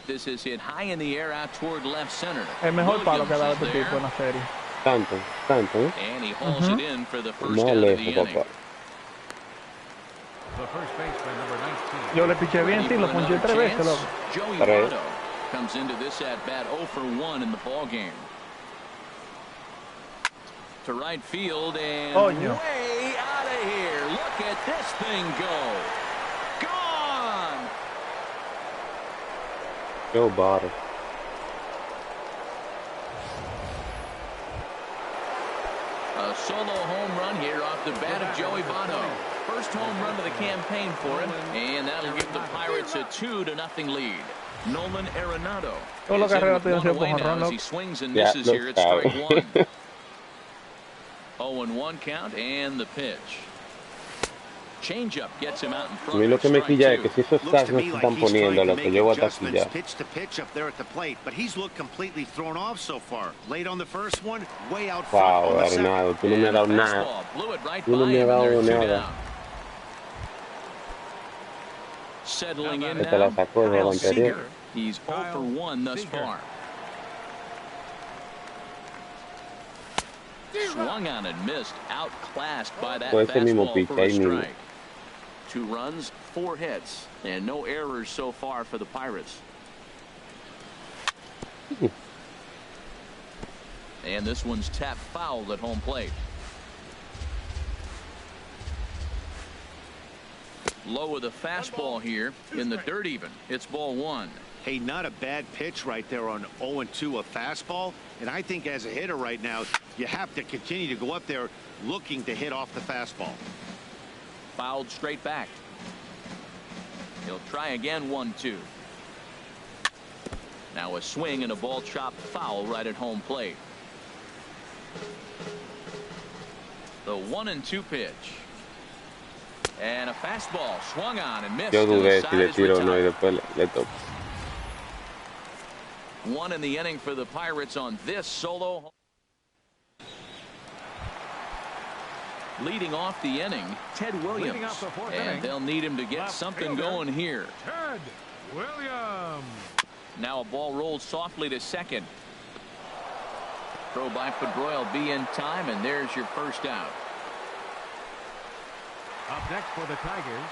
This is hit high in the air out toward left center. El mejor palo que ha dado este tipo en la serie. Tanto, ¿eh? And he hauls it in for the first out of the inning. The first baseman, number 19. Yo le piché bien, sí, lo ponché 3 veces, loco. Joey Votto comes into this at bat 0 for 1 in the ball game. To right field and way out of here. Look at this thing go. Gone. Joe Votto. A solo home run here off the bat of Joey Votto. First home run of the campaign for him, and that'll give the Pirates a 2-0 lead. Nolan Arenado is in with 1 away now as he swings and misses here at strike 1. 0-1 count and the pitch. Changeup gets him out in front. A mí lo que me quilla es que si esos sacks no se están poniendo, lo que yo voy a taquillar. Pitch to pitch up there at the plate, but he's looked completely thrown off so far. Late on the first one, way out front. Wow, Arenado, tú no me has dado nada. Tú no me has dado nada. Settling in now, Kyle Seager. He's 0 for 1 thus far. Swung on and missed, outclassed by that fastball for a strike. 2 runs, 4 hits, and no errors so far for the Pirates. And this one's tapped foul at home plate. Low with a fastball here in the dirt even. It's ball 1. Hey, not a bad pitch right there on 0-2, a fastball. And I think as a hitter right now, you have to continue to go up there looking to hit off the fastball. Fouled straight back. He'll try again, 1-2. Now a swing and a ball chopped foul right at home plate. The 1-2 pitch. And a fastball swung on and missed. Yo dudé si le tiro o no y después le toco. 1 in the inning for the Pirates on this solo. Leading off the inning, Ted Williams. And they'll need him to get something going here. Ted Williams. Now a ball rolls softly to second. Throw by Pedroia will be in time, and there's your first out. Up next for the Tigers.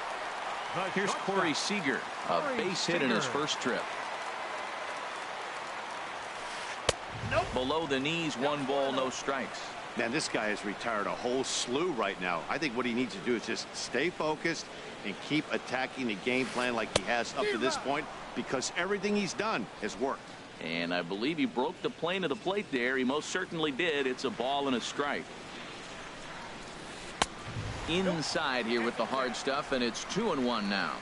Here's Corey Seager, a base hit in his first trip. Below the knees, 1 ball, no strikes. Man, this guy has retired a whole slew right now. I think what he needs to do is just stay focused and keep attacking the game plan like he has up to this point, because everything he's done has worked. And I believe he broke the plane of the plate there. He most certainly did. It's a ball and a strike. Inside here with the hard stuff, and it's 2-1 now.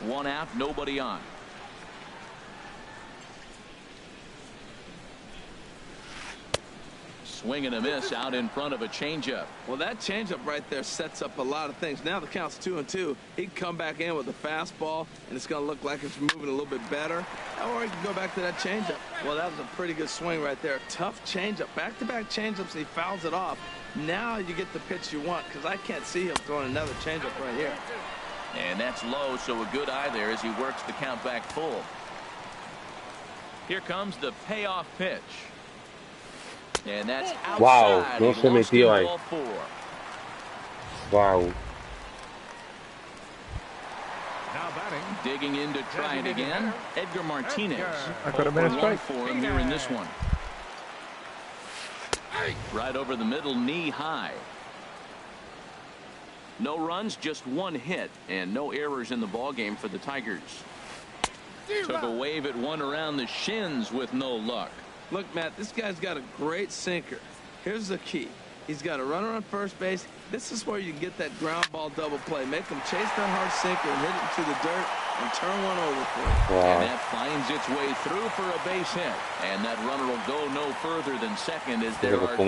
1 out, nobody on. Swing and a miss out in front of a changeup. Well, that changeup right there sets up a lot of things. Now the count's 2-2. He can come back in with a fastball, and it's going to look like it's moving a little bit better. Or he can go back to that changeup. Well, that was a pretty good swing right there. Tough changeup. Back-to-back changeups, and he fouls it off. Now you get the pitch you want, because I can't see him throwing another changeup right here. And that's low, so a good eye there as he works the count back full. Here comes the payoff pitch. And that's outside. Wow, no se metió ahí. Wow. Now batting. Digging in to try it again. Edgar Martinez. That could have been a strike for him here in this one. Right over the middle, knee high. No runs, just 1 hit, and no errors in the ball game for the Tigers. Took a wave at one around the shins with no luck. Look, Matt, this guy's got a great sinker. Here's the key. He's got a runner on first base. This is where you can get that ground ball double play. Make him chase that hard sinker and hit it into the dirt and turn one over for you. Wow. And that finds its way through for a base hit. And that runner will go no further than second as there are 2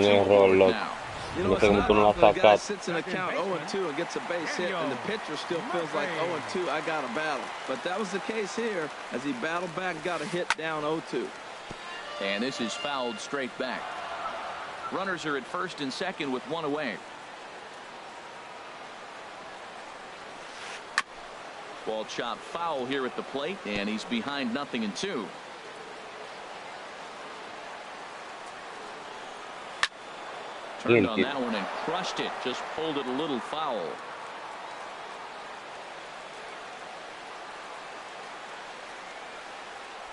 now. You know, it's not often a guy sits in a count 0-2 and gets a base hit, and the pitcher still feels like 0-2, I got a battle. But that was the case here as he battled back and got a hit down 0-2. And this is fouled straight back. Runners are at first and second with 1 away. Ball chopped foul here at the plate, and he's behind 0-2. Turned on that one and crushed it. Just pulled it a little foul.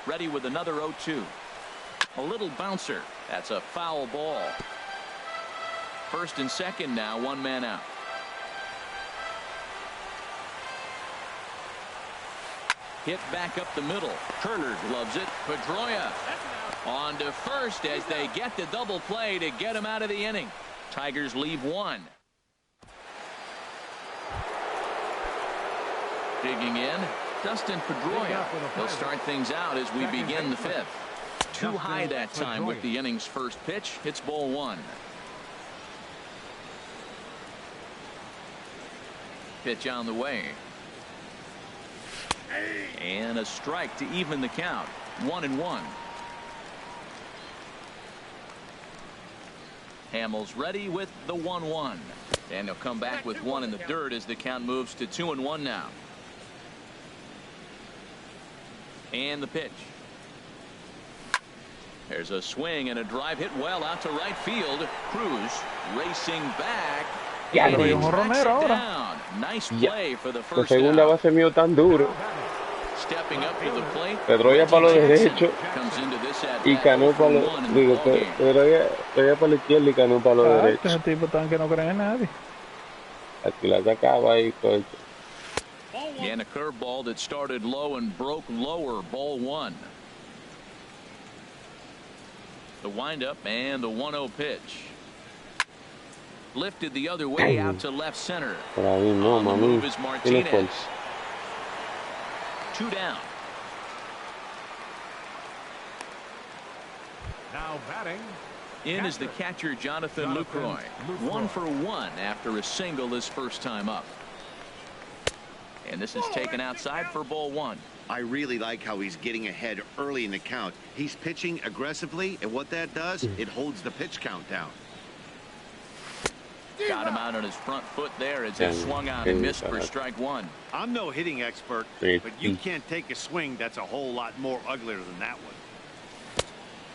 Ready with another 0-2. A little bouncer. That's a foul ball. First and second now, 1 man out. Hit back up the middle. Turner gloves it. Pedroia on to first as they get the double play to get him out of the inning. Tigers leave 1. Digging in, Dustin Pedroia. He'll start things out as we begin the 5th. Too high that time with the inning's first pitch. It's ball 1. Pitch on the way. And a strike to even the count. 1-1. Hamels ready with the 1-1. And he'll come back with 1 in the dirt as the count moves to 2-1 now. And the pitch. There's a swing and a drive hit well out to right field. Cruz racing back. Ya And lo he dijo tracks it Romero ahora. down. Nice play for the La first segunda out. base mío tan duro. Stepping up to the plate. Pedroia para lo derecho Comes into this at y bat Cano 0 para for lo 1 in the digo ballgame. Pedroia para la izquierda y Cano para lo derecho. Ese tipo tan que no cree en nadie. Aquí la sacaba ahí, coach. And a curveball that started low and broke lower. Ball 1. The windup and the 1-0 pitch. Lifted the other way out to left center. Por ahí no, On the mami. move is Tiene Martinez. fuerza. 2 down. Now batting. In is the catcher Jonathan Lucroy. 1 for 1 after a single his first time up. And this is taken outside for ball 1. I really like how he's getting ahead early in the count. He's pitching aggressively, and what that does, it holds the pitch count down. Got him out on his front foot there as he swung on and missed for strike one. I'm no hitting expert, but you can't take a swing that's a whole lot more uglier than that one.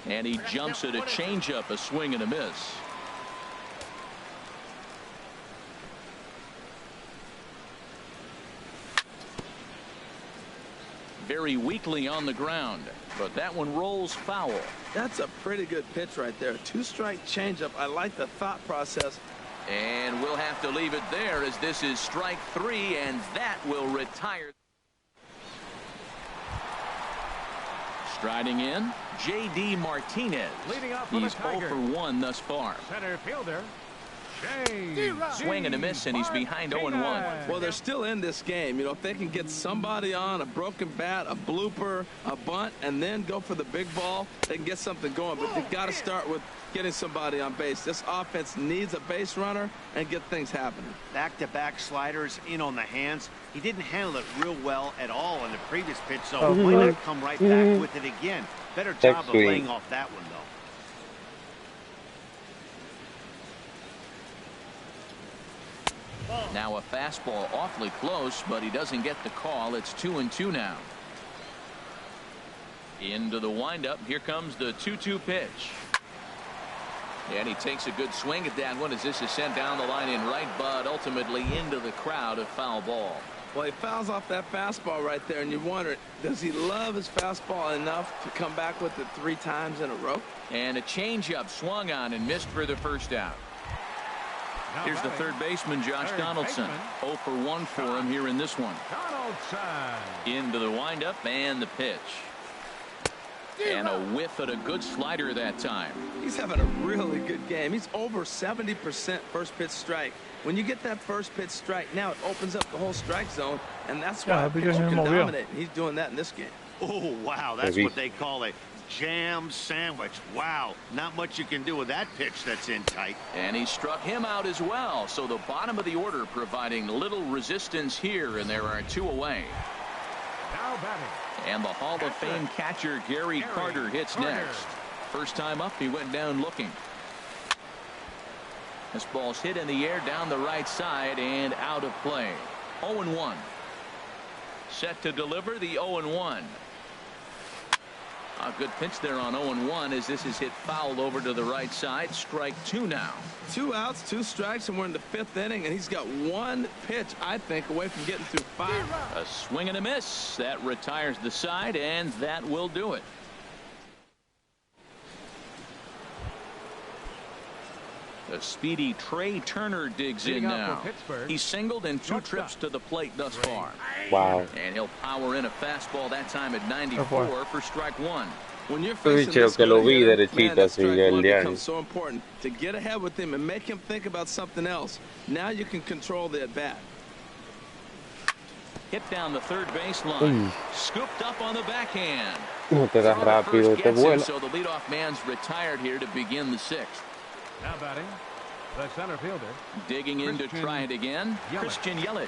And he jumps at a changeup, a swing and a miss. Very weakly on the ground, but that one rolls foul. That's a pretty good pitch right there. Two-strike changeup. I like the thought process. And we'll have to leave it there as this is strike three, and that will retire. Striding in, J.D. Martinez. Leading off for He's the 0 Tigers. for 1 thus far. Center fielder. Swing and a miss, and he's behind 0-1. Well, they're still in this game. You know, if they can get somebody on, a broken bat, a blooper, a bunt, and then go for the big ball, they can get something going. But they've got to start with getting somebody on base. This offense needs a base runner and get things happening. Back-to-back sliders in on the hands. He didn't handle it real well at all in the previous pitch, so he might not come right back with it again. Better job of laying off that one, though. Now a fastball awfully close, but he doesn't get the call. It's 2-2 now. Into the windup. Here comes the 2-2 pitch. And he takes a good swing at that one as this is sent down the line in right, but ultimately into the crowd, a foul ball. Well, he fouls off that fastball right there, and you wonder, does he love his fastball enough to come back with it 3 times in a row? And a changeup swung on and missed for the first out. Here's the third baseman, Josh Donaldson. 0 for 1 for him here in this one. Into the windup and the pitch. And a whiff at a good slider that time. He's having a really good game. He's over 70% first pitch strike. When you get that first pitch strike, now it opens up the whole strike zone, and that's why a pitcher can dominate. He's doing that in this game. Oh, wow. That's what they call a jam sandwich. Wow. Not much you can do with that pitch that's in tight. And he struck him out as well. So the bottom of the order providing little resistance here, and there are 2 away. Now batting. And the Hall of Fame catcher Gary Carter hits next. First time up, he went down looking. This ball's hit in the air down the right side and out of play. 0-1. Set to deliver the 0-1. A good pitch there on 0-1 as this is hit foul over to the right side. Strike 2 now. 2 outs, 2 strikes, and we're in the 5th inning, and he's got 1 pitch, I think, away from getting through 5. A swing and a miss. That retires the side, and that will do it. The speedy Trey Turner digs in now. He's singled in 2 trips to the plate thus far. Wow. And he'll power in a fastball that time at 94 for strike 1. When you're facing this que lo vi man, derechito that así strike el one diario. becomes so important to get ahead with him and make him think about something else. Now you can control the at bat. Hit down the third baseline. Scooped up on the backhand. No te das rápido, te vuela. So the leadoff man's retired here to begin the 6th. Now batting, the center fielder. Digging in to try it again, Christian Yelich.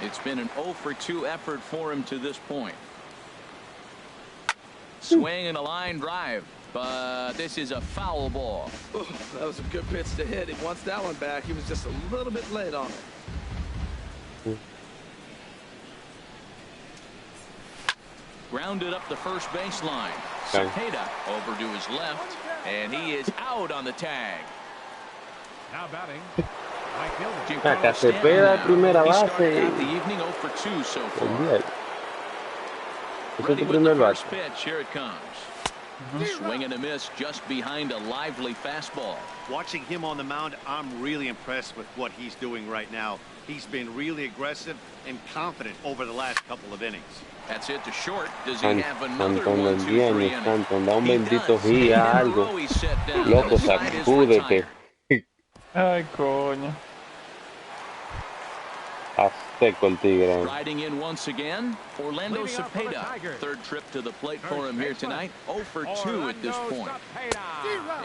It's been an 0 for 2 effort for him to this point. Swing and a line drive, but this is a foul ball. Ooh, that was a good pitch to hit. He wants that one back. He was just a little bit late on it. Grounded up the first baseline. Cepeda over to his left, and he is out on the tag. Now batting, right fielder. Acá Cepeda de primera He base. started out the evening 0 for 2 so far. Bien. Ese Ready es tu with the primer first bate. pitch. Here it comes. Swing and a miss just behind a lively fastball. Watching him on the mound, I'm really impressed with what he's doing right now. He's been really aggressive and confident over the last couple of innings. That's it to short. Does he have another Santo, 1, 2, 3 inning? Santo, da un He bendito does. guía, And in a algo. row he's set down. Loco, The side is sacúdete. retired. Ay, coño. Seco el tigre. Riding in once again, Orlando Cepeda. Third trip to the plate for him here tonight. 0 for 2 at this point.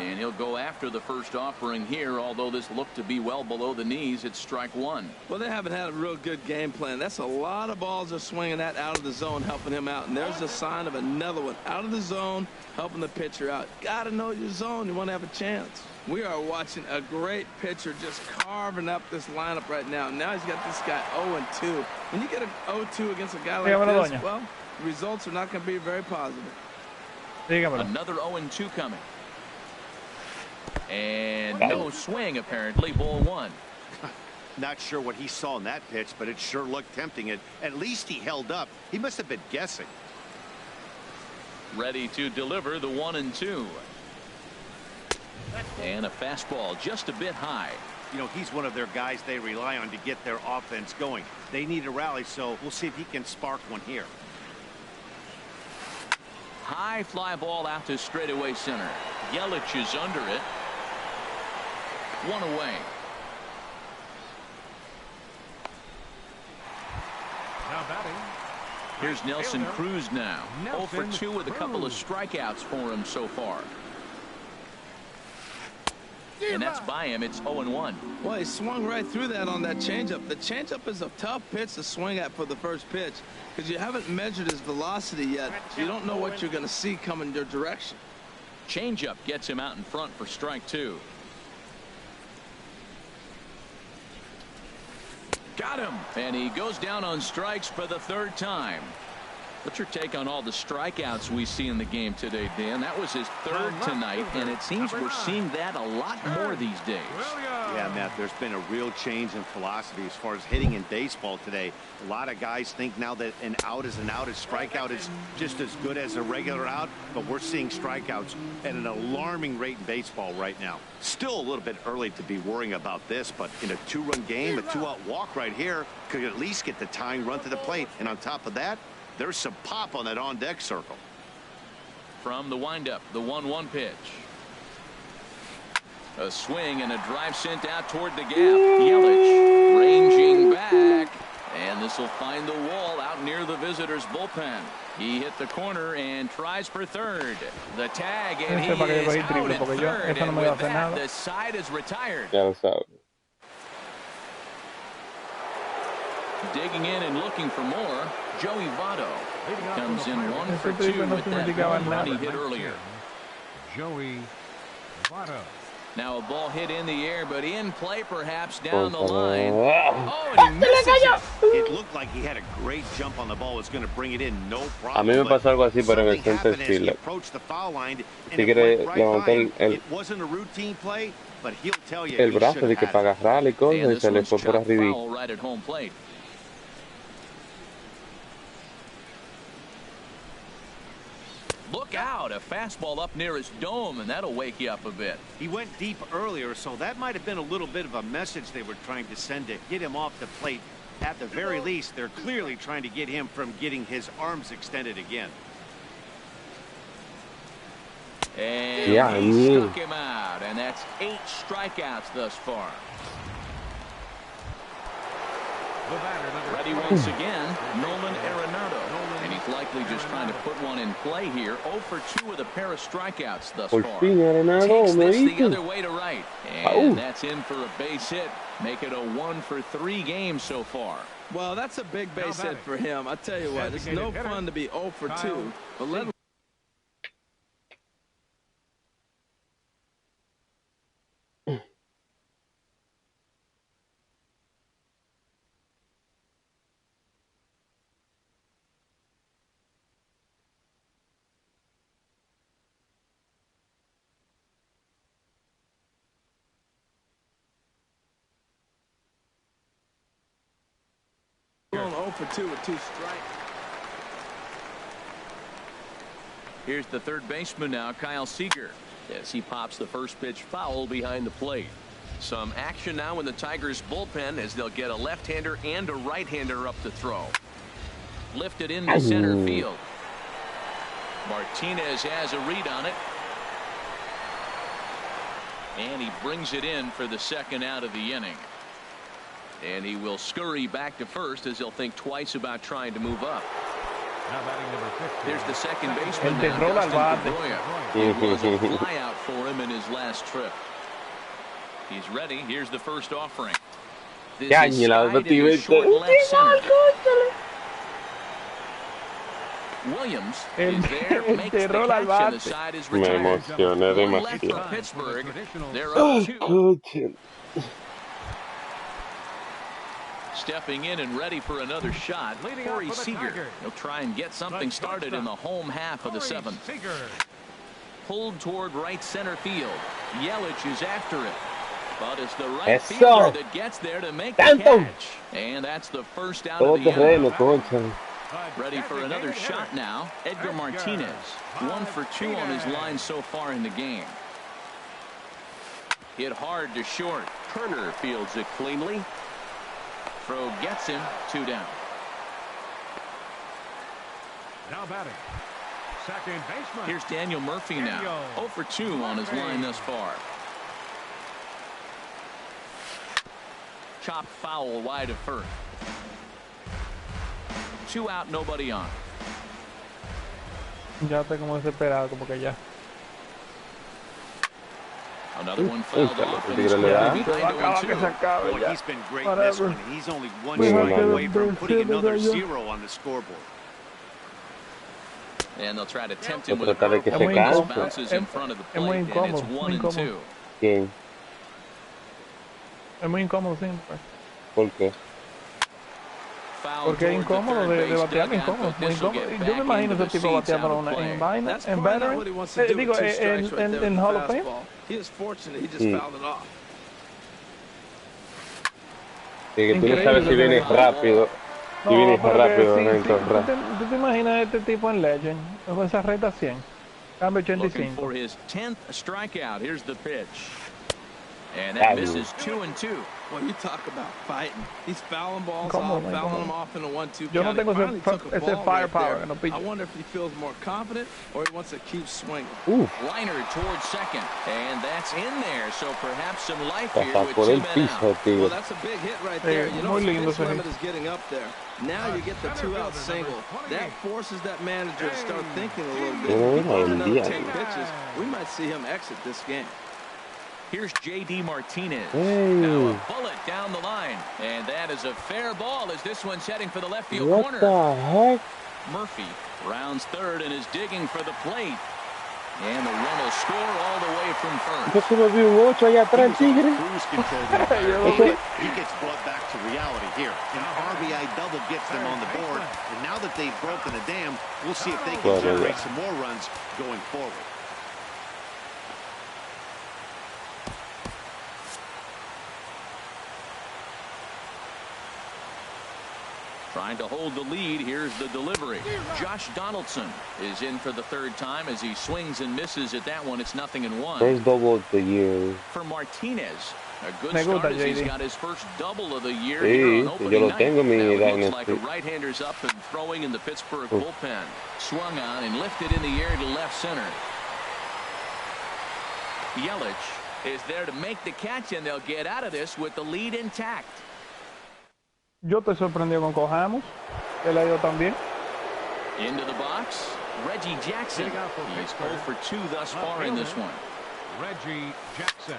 And he'll go after the first offering here, although this looked to be well below the knees. It's strike one. Well, they haven't had a real good game plan. That's a lot of balls they're swinging at out of the zone, helping him out. And there's a sign of another one out of the zone, helping the pitcher out. Got to know your zone. You want to have a chance. We are watching a great pitcher just carving up this lineup right now. Now he's got this guy 0-2. When you get an 0-2 against a guy like this, well, the results are not going to be very positive. Another 0-2 coming. And no swing, apparently. Ball one. Not sure what he saw in that pitch, but it sure looked tempting. At least he held up. He must have been guessing. Ready to deliver the 1-2. And a fastball just a bit high. You know, he's one of their guys they rely on to get their offense going. They need a rally, so we'll see if he can spark one here. High fly ball out to straightaway center. Yelich is under it. One away. Now batting. Here's Nelson Cruz now. 0 for 2 with a couple of strikeouts for him so far. And that's by him. It's 0-1. Well, he swung right through that on that changeup. The changeup is a tough pitch to swing at for the first pitch because you haven't measured his velocity yet. So you don't know what you're going to see coming your direction. Changeup gets him out in front for strike two. Got him. And he goes down on strikes for the third time. What's your take on all the strikeouts we see in the game today, Dan? That was his third tonight, and it seems we're seeing that a lot more these days. Yeah, Matt, there's been a real change in philosophy as far as hitting in baseball today. A lot of guys think now that an out is an out, a strikeout is just as good as a regular out, but we're seeing strikeouts at an alarming rate in baseball right now. Still a little bit early to be worrying about this, but in a two-run game, a two-out walk right here could at least get the tying run to the plate, and on top of that, there's some pop on that on-deck circle. From the windup, the 1-1 pitch. A swing and a drive sent out toward the gap. Yelich ranging back. And this will find the wall out near the visitors' bullpen. He hit the corner and tries for third. The tag, and he is out at third. And with that, the side is retired. Digging in and looking for more. Joey Votto comes in 1 for 2 with that home run he hit earlier. Joey Votto. Now a ball hit in the air, but in play perhaps down the line. Oh, and he misses it. It looked like he had a great jump on the ball. It's going to bring it in, no problem. A mí me pasó algo así, pero en el center field. Tigre levantó el brazo de que para agarrar y cosas y se le fue por arriba. Look out, a fastball up near his dome, and that'll wake you up a bit. He went deep earlier, so that might have been a little bit of a message they were trying to send to get him off the plate. At the very least, they're clearly trying to get him from getting his arms extended again. And he struck him out, and that's 8 strikeouts thus far. Ready once again, Nolan Arenado. And he's likely just trying to put one in play here. 0 for 2 with a pair of strikeouts thus far. Takes this the other way to right. And that's in for a base hit. Make it a 1 for 3 game so far. Well, that's a big base hit for him. I tell you what, it's no fun to be 0 for 2. But let him. Going 0 for 2 with 2 strikes. Here's the third baseman now, Kyle Seager, as he pops the first pitch foul behind the plate. Some action now in the Tigers bullpen as they'll get a left-hander and a right-hander up to throw. Lifted into center field. Martinez has a read on it. And he brings it in for the second out of the inning. And he will scurry back to first as he'll think twice about trying to move up. Here's the second baseman now, Dustin Pedroia. It was a fly out for him in his last trip. He's ready. Here's the first offering. This is skied into short left center. Williams is there, makes the catch, and the side is retired. One left for Pittsburgh. They're up 2. Stepping in and ready for another shot, Corey Seager. He'll try and get something started in the home half of the 7th. Pulled toward right center field. Yelich is after it. But it's the right fielder that gets there to make the catch. And that's the first out of the inning. Ready for another shot now. Edgar Martinez. 1 for 2 on his line so far in the game. Hit hard to short. Turner fields it cleanly. Throw gets him. 2 down. Now batting. Second baseman. Here's Daniel Murphy now. 0 for 2 on his line thus far. Chop foul wide of first. 2 out, nobody on. Ya estoy como desesperado, como que ya. Another one fouled off. Well, he's been great in this one. He's only 1 strike away from putting another 0 on the scoreboard. And they'll try to tempt him with a curveball. Bounces in front of the plate, and it's 1-2. ¿Quién? Es muy incómodo siempre. ¿Por qué? Porque es incómodo de batear, incómodo, muy incómodo. Yo me imagino ese tipo bateando en vaina, en veteran, digo, en Hall of Fame. He is fortunate he just fouled it off. Que tú no sabes si vienes rápido. Si vienes rápido, ¿Tú te imaginas este tipo en Legend? Con esa recta 100. Cambio 85. For his 10th strikeout. Here's the pitch. And that misses 2-2. Well, you talk about fighting. He's fouling balls off, fouling them off in a 1-2 Yo no tengo ese firepower en los I wonder if he feels more confident or he wants to keep swinging. Liner towards second, and that's in there. So perhaps some life here with 2 men out. Well, that's a big hit right there. You know, the pitch limit is getting up there. Now you get the 2-out single. That forces that manager to start thinking a little bit. If he throws another 10 pitches, we might see him exit this game. Here's J.D. Martinez. Now a bullet down the line. And that is a fair ball as this one's heading for the left field corner. What the heck? Murphy rounds third and is digging for the plate. And the run will score all the way from first. Yo solo vi un 8 allá atrás, Tigre. He gets brought back to reality here. An RBI double gets them on the board. And now that they've broken the dam, we'll see if they can generate some more runs going forward. Trying to hold the lead. Here's the delivery. Josh Donaldson is in for the 3rd time as he swings and misses at that one. It's 0-1. First double of the year. For Martinez, a good start as he's got his first double of the year here on opening night. Now it looks like a right-hander's up and throwing in the Pittsburgh bullpen. Swung on and lifted in the air to left center. Yelich is there to make the catch, and they'll get out of this with the lead intact. Yo estoy sorprendido con Cojamos. Él ha ido también. Into the box, Reggie Jackson. He's 0 for 2 thus far in this one. Reggie Jackson.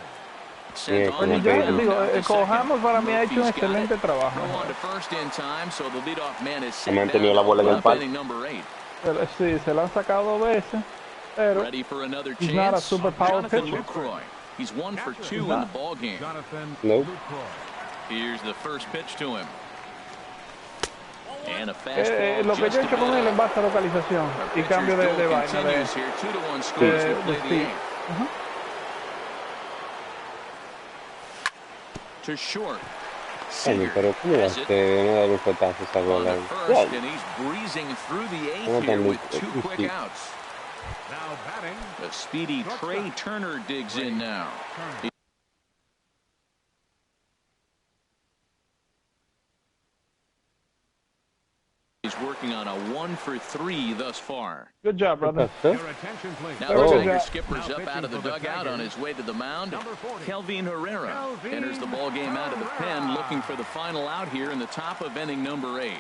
Cojamos para mí ha hecho un excelente trabajo. Ha mantenido la bola en el palo. Sí, se la han sacado 2 veces, pero he's not a super power pitcher. He's 1 for 2 in the ball game. Nope. Here's the first pitch to him. And a fastball. Lo que yo he hecho con él en base a localización y cambio de vaina de speed. To short. Pero ¿cómo vas a dar un petazo esa bola? And he's breezing through the 8th here with 2 quick outs. Now batting. The speedy Trey Turner digs in now. He's working on a 1-for-3 thus far. Good job, brother. Your attention, please. Now the Tiger skipper's up out of the dugout on his way to the mound. Kelvin Herrera enters the ball game out of the pen, looking for the final out here in the top of inning number 8.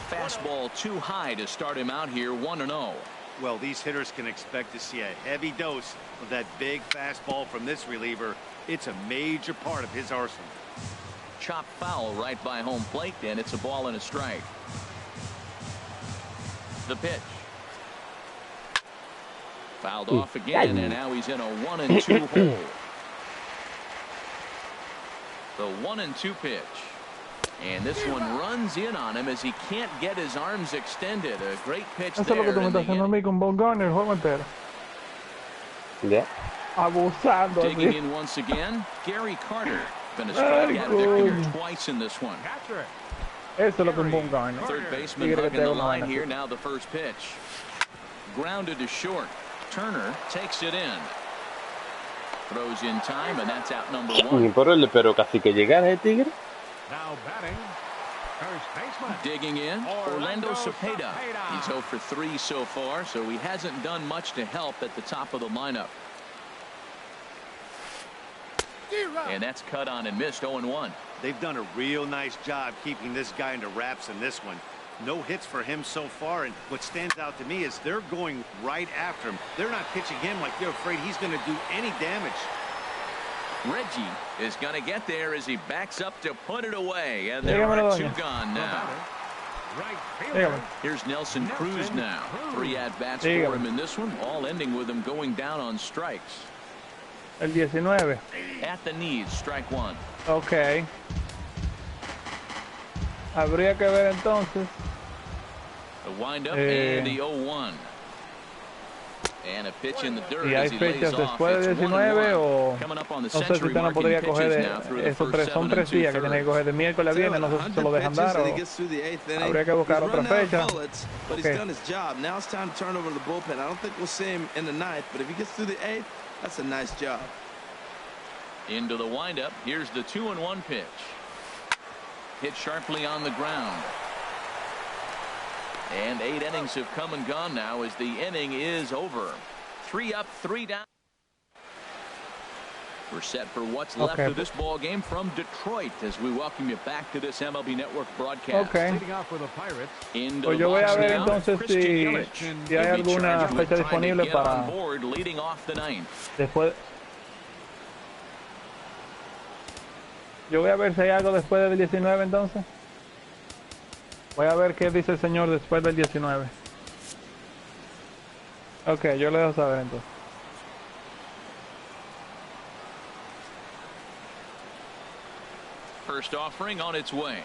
Fastball too high to start him out here, 1-0. Well, these hitters can expect to see a heavy dose of that big fastball from this reliever. It's a major part of his arsenal. Chop foul right by home plate, and it's a ball and a strike. The pitch. Fouled off again, and now he's in a 1-2 hole. The 1-2 pitch. And this one runs in on him as he can't get his arms extended. A great pitch there. Eso es lo que tú me estás haciendo a mí con Bob Garner el juego entero. Yeah. Abusando. Digging in once again, Gary Carter. Been a strikeout victor twice in this one. Eso es lo que un Bob Garner. Third baseman hugging the line here. Now the first pitch. Grounded to short. Turner takes it in. Throws in time, and that's out number 1. Pero casi que llegara el Tigre. Now batting, first baseman. Digging in, Orlando Cepeda. He's 0 for 3 so far, so he hasn't done much to help at the top of the lineup. And that's cut on and missed, 0-1. They've done a real nice job keeping this guy into wraps in this one. No hits for him so far, and what stands out to me is they're going right after him. They're not pitching him like they're afraid he's going to do any damage. Reggie is going to get there as he backs up to put it away, and there are 2 gone now. Here's Nelson Cruz now. 3 at-bats for him in this one, all ending with him going down on strikes. El 19. At the knees, strike 1. Ok. Habría que ver entonces. The windup and the 0-1. And a pitch in the dirt ¿Y hay as he lays fechas off. después de 19 o no sé si usted no podría coger son 3 días que tiene que coger de miércoles a viernes, no sé si se lo dejan dar o habría que buscar otra fecha? But he's done his job. Now it's time to turn over the bullpen. I don't think we'll see him in the 9th, but if he gets through the 8th, that's a nice job. Into the windup. Here's the 2-1 pitch. Hit sharply on the ground. And 8 innings have come and gone now as the inning is over. 3 up, 3 down. We're set for what's left of this ball game from Detroit as we welcome you back to this MLB Network broadcast. Leading off with the Pirates. Pues yo voy a ver entonces si hay alguna fecha disponible para leading off the 9th. Después. Yo voy a ver si hay algo después del 19 entonces. Voy a ver qué dice el señor después del 19. Ok, yo le dejo saber entonces. First offering on its way.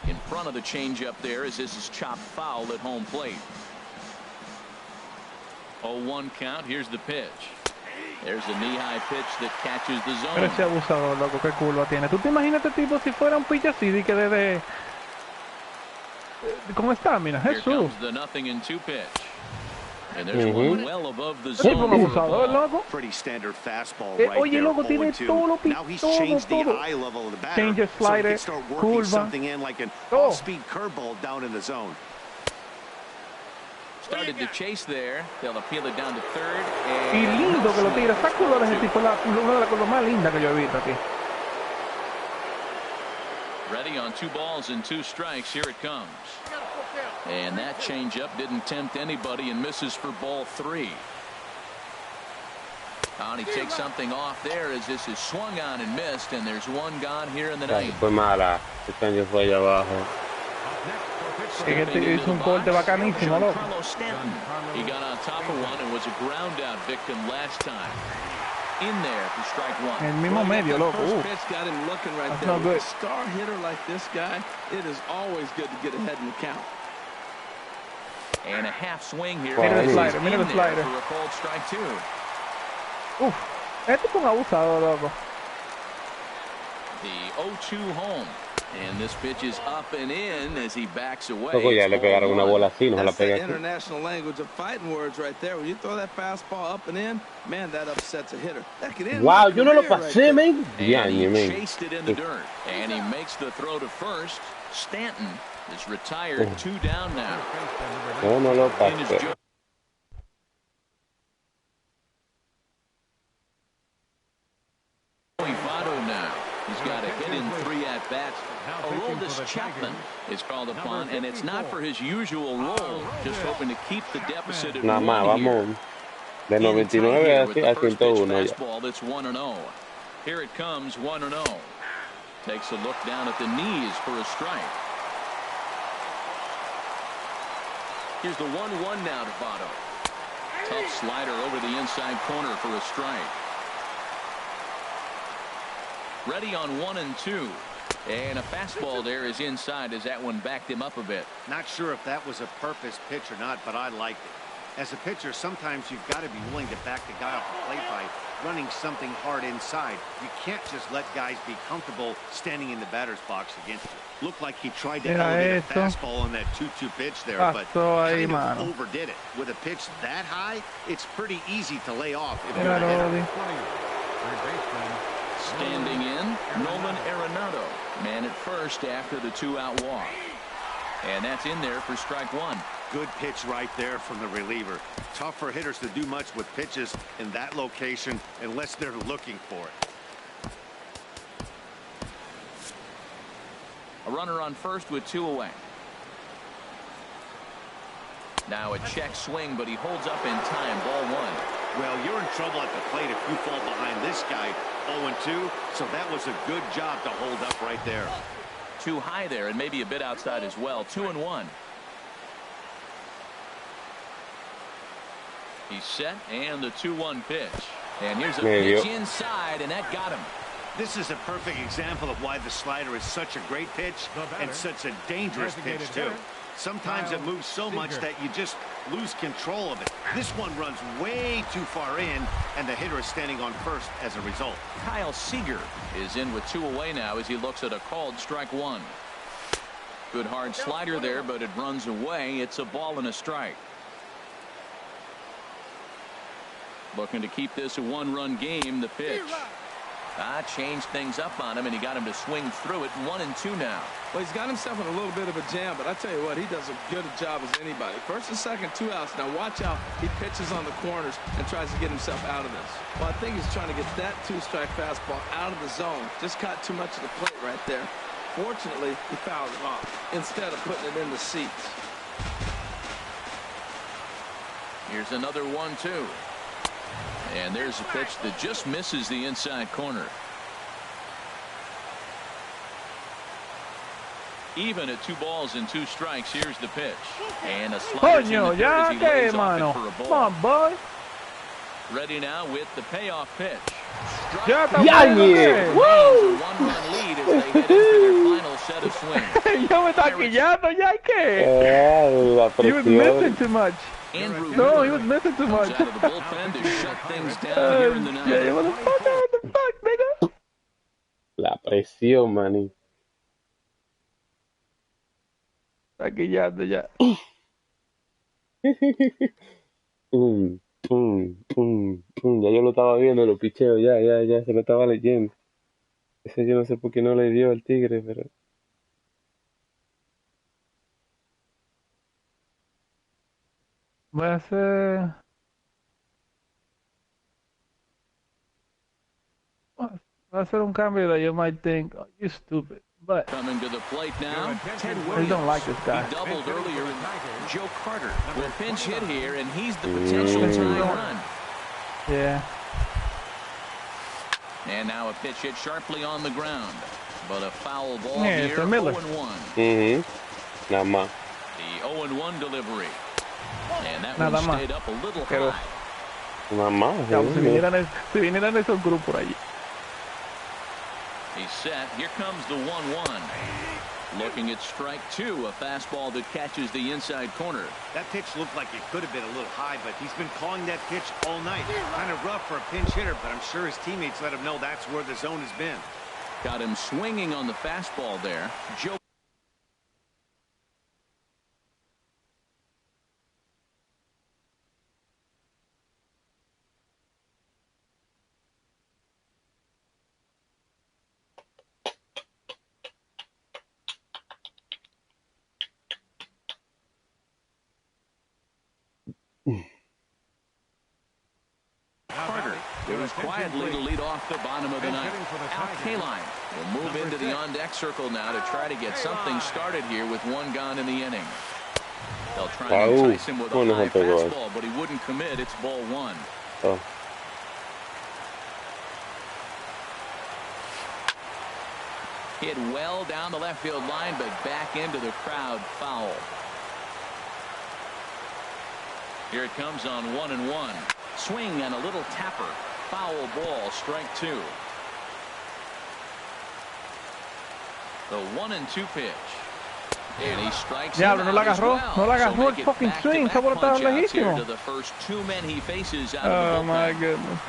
In front of the changeup there as this is chopped foul at home plate. 0-1 count. Here's the pitch. There's a knee-high pitch that catches the zone. Pero ese abusador, loco, qué culo tiene. ¿Tú te imaginas este tipo si fuera un pitch así de que desde ¿cómo está? Mira, Jesús. Here comes the 0-2 pitch. And there's one well above the zone. Un abusador, loco. Pretty standard fastball right Oye, loco, tiene todo, now he's changed the eye level of the batter. Change slider, so he can start working curva. something in like an off-speed curveball down in the zone. Started to chase there. They'll appeal it down to third. Y lindo que lo tira. Está culo de ese tipo. Una de las cosas más lindas que yo he visto aquí. Ready on 2 balls and 2 strikes. Here it comes. And that changeup didn't tempt anybody and misses for ball 3. And he takes something off there as this is swung on and missed, and there's 1 gone here in the 9th. Fue mala. Este año fue allá abajo. Hizo un corte bacanísimo, loco. He got on top of one and was a ground out victim last time. In there for strike 1. El mismo medio, loco. First pitch got him looking right there. With a star hitter like this guy, it is always good to get ahead in the count. And a half swing here. Mira el slider, mira el slider. For a cold strike 2. Este es un abusador, loco. The 0-2 home. And this pitch is up and in as he backs away. Luego ya le pegaron una bola así, no se la That's the pega aquí. international language of fighting words right there. When you throw that fastball up and in, man, that upsets a hitter. That could end Wow, my yo no lo career pasé, right man. And he man. chased it in the dirt. And he makes the throw to first. Stanton is retired. 2 down now. Yo no lo pasé. Now. He's got a hit in 3 at-bats. Aroldis Chapman is called upon, and it's not for his usual role, just hoping to keep the deficit at 1 Nada más, vamos de 99 a 101 ya. That's 1-0. Here it comes, 1-0. Takes a look down at the knees for a strike. Here's the 1-1 now to Votto. Tough slider over the inside corner for a strike. Ready on 1 and 2. And a fastball there is inside as that one backed him up a bit. Not sure if that was a purpose pitch or not, but I liked it. As a pitcher, sometimes you've got to be willing to back the guy off the plate by running something hard inside. You can't just let guys be comfortable standing in the batter's box against you. Looked like he tried to elevate a fastball on that 2-2 pitch there, but kind of overdid it. With a pitch that high, it's pretty easy to lay off if you're a hitter. Standing in, Nolan Arenado. Man at first after the 2-out walk. And that's in there for strike 1. Good pitch right there from the reliever. Tough for hitters to do much with pitches in that location unless they're looking for it. A runner on first with 2 away. Now a check swing, but he holds up in time. Ball 1. Well, you're in trouble at the plate if you fall behind this guy 0-2, so that was a good job to hold up right there. Too high there and maybe a bit outside as well. 2-1. He's set and the 2-1 pitch. And here's a pitch inside, and that got him. This is a perfect example of why the slider is such a great pitch and such a dangerous pitch, too. Sometimes it moves so much that you just lose control of it. This one runs way too far in, and the hitter is standing on first as a result. Kyle Seager is in with 2 away now as he looks at a called strike 1. Good hard slider there, but it runs away. It's a ball and a strike. Looking to keep this a 1-run game. The pitch. Changed things up on him, and he got him to swing through it. 1 and 2 now. Well, he's got himself in a little bit of a jam, but I tell you what, he does as good a job as anybody. First and second, 2 outs. Now watch out. He pitches on the corners and tries to get himself out of this. Well, I think he's trying to get that 2-strike fastball out of the zone. Just caught too much of the plate right there. Fortunately, he fouled it off instead of putting it in the seats. Here's another 1-2. And there's a pitch that just misses the inside corner. Even at 2 balls and 2 strikes, here's the pitch. And a slider as he lays off it for a ball. Come on, boy. Ready now with the payoff pitch. Ya está Woo! 1-run lead as they head into their final set of swings. Yo me está quillando ya que. He was missing too much. No, he was missing too much. Out of the bullpen to shut things down here in the ninth. What the fuck, nigga? La presión, maní. Está quillando ya. Ya yo lo estaba viendo, lo picheo, ya se lo estaba leyendo. Ese yo no sé por qué no le dio al tigre, pero... Voy a hacer... Voy a hacer un cambio that you might think, oh, you're stupid. But coming to the plate now, Ted I Williams. don't like this guy. He doubled earlier. Joe Carter will pinch hit here, and he's the potential tying run. Yeah. And now a pitch hit sharply on the ground. But a foul ball Yeah, here, it's a Miller. 0-1. Nada más. The 0-1 delivery. And that one stayed up a little high. Nada más. Ya, si vinieran esos grupos por allí. He's set. Here comes the 1-1. Looking at strike 2, a fastball that catches the inside corner. That pitch looked like it could have been a little high, but he's been calling that pitch all night. Kind of rough for a pinch hitter, but I'm sure his teammates let him know that's where the zone has been. Got him swinging on the fastball there. Joe. Carter goes quietly to lead off the bottom of the ninth. Al Kaline will move into the on-deck circle now to try to get something started here with one gone in the inning. They'll try and entice him with a high fastball, but he wouldn't commit. It's ball one. Oh. Hit well down the left field line, but back into the crowd, foul. Here it comes on 1-1. Swing and a little tapper. Foul ball, strike two. The 1-2 pitch. And he strikes him no la agarró, well. no la agarró el fucking swing, está botado lejísimo. To the first two men he faces out oh of the my bullpen. goodness.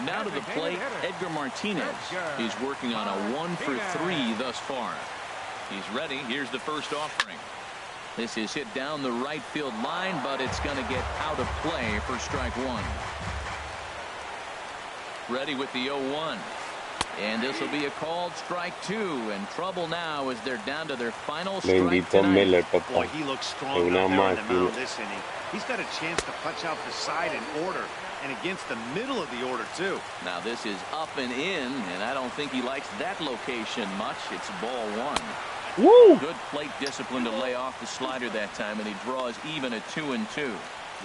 Now to the plate, Edgar Martinez. He's working on a 1-for-3 thus far. He's ready. Here's the first offering. This is hit down the right field line, but it's going to get out of play for strike one. Ready with the 0-1. And this will be a called strike two. And trouble now as they're down to their final strike tonight. Boy, he looks strong out there on the mound this inning. He's got a chance to punch out the side in order, and against the middle of the order, too. Now this is up and in, and I don't think he likes that location much. It's ball one. Woo! Good plate discipline to lay off the slider that time, and he draws even at 2-2.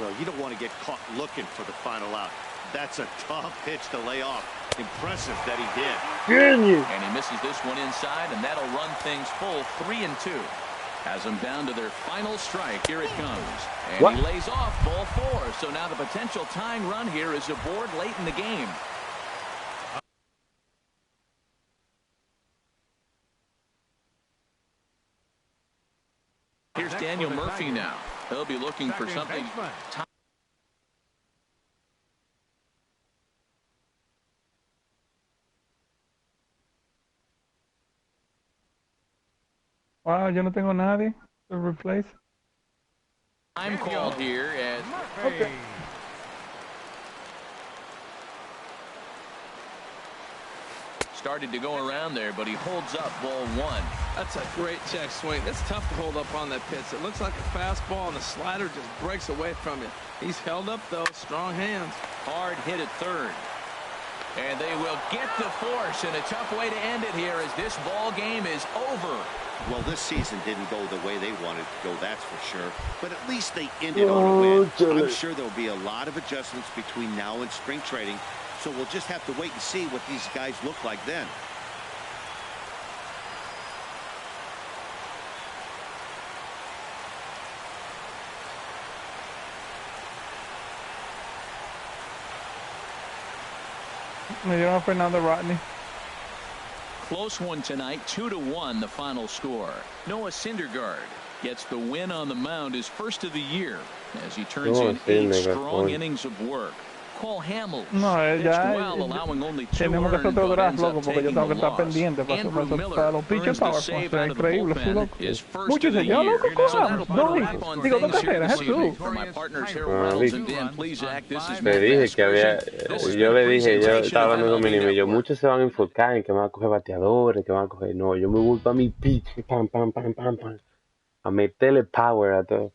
Well, you don't want to get caught looking for the final out. That's a tough pitch to lay off. Impressive that he did. And he misses this one inside, and that'll run things full 3-2. Has them down to their final strike. Here it comes. And he lays off ball four. So now the potential tying run here is aboard late in the game. Here's Daniel Murphy now. He'll be looking for something. Wow, yo no tengo nadie to replace. I'm called here as okay. Started to go around there, but he holds up ball one. That's a great check swing. It's tough to hold up on that pitch. It looks like a fastball, and the slider just breaks away from you. He's held up, though. Strong hands. Hard hit at third. And they will get the force, and a tough way to end it here as this ball game is over. Well, this season didn't go the way they wanted to go, that's for sure. But at least they ended on a win. I'm sure there'll be a lot of adjustments between now and spring training. So we'll just have to wait and see what these guys look like then. Me dieron Fernando Rodney. Close one tonight, 2-1 the final score. Noah Syndergaard gets the win on the mound, his first of the year, as he turns in 8 strong innings of work. Cole Hamels pitched well, allowing only 2 tenemos que hacer earned, otro but draft, ends up loco, porque yo taking tengo que the estar loss. pendiente para los pitchers PowerPoint. Es increíble, sí, loco. His first Muchos of the dicen, ya, year. loco, So that'll put a wrap on digo, things dos here carreras, this evening. Jesús. For my partners Harold Reynolds and Dan Plesac, this has Le been dije Fast que había, Version. yo le dije, yo estaba hablando con mi niño, MLB yo, Network. muchos se van a enfocar en que van a coger bateadores, que van a coger, no, yo me voy para mi pitch, pam, pam, pam, pam, pam, a meterle power a todo.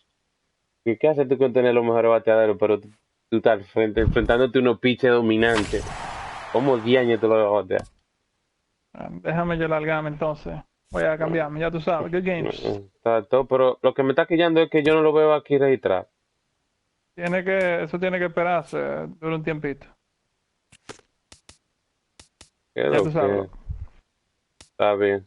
¿Y qué haces tú con tener los mejores bateadores, pero tú estás enfrentándote a unos pitches dominantes? ¿Cómo diaño te lo vas a batear? Déjame yo largarme entonces. Voy a cambiarme, ya tú sabes. Good games. Está todo, pero lo que me está quillando es que yo no lo veo aquí registrado. Eso tiene que esperarse dura un tiempito. ¿Qué es Ya lo tú sabes. que? Está bien.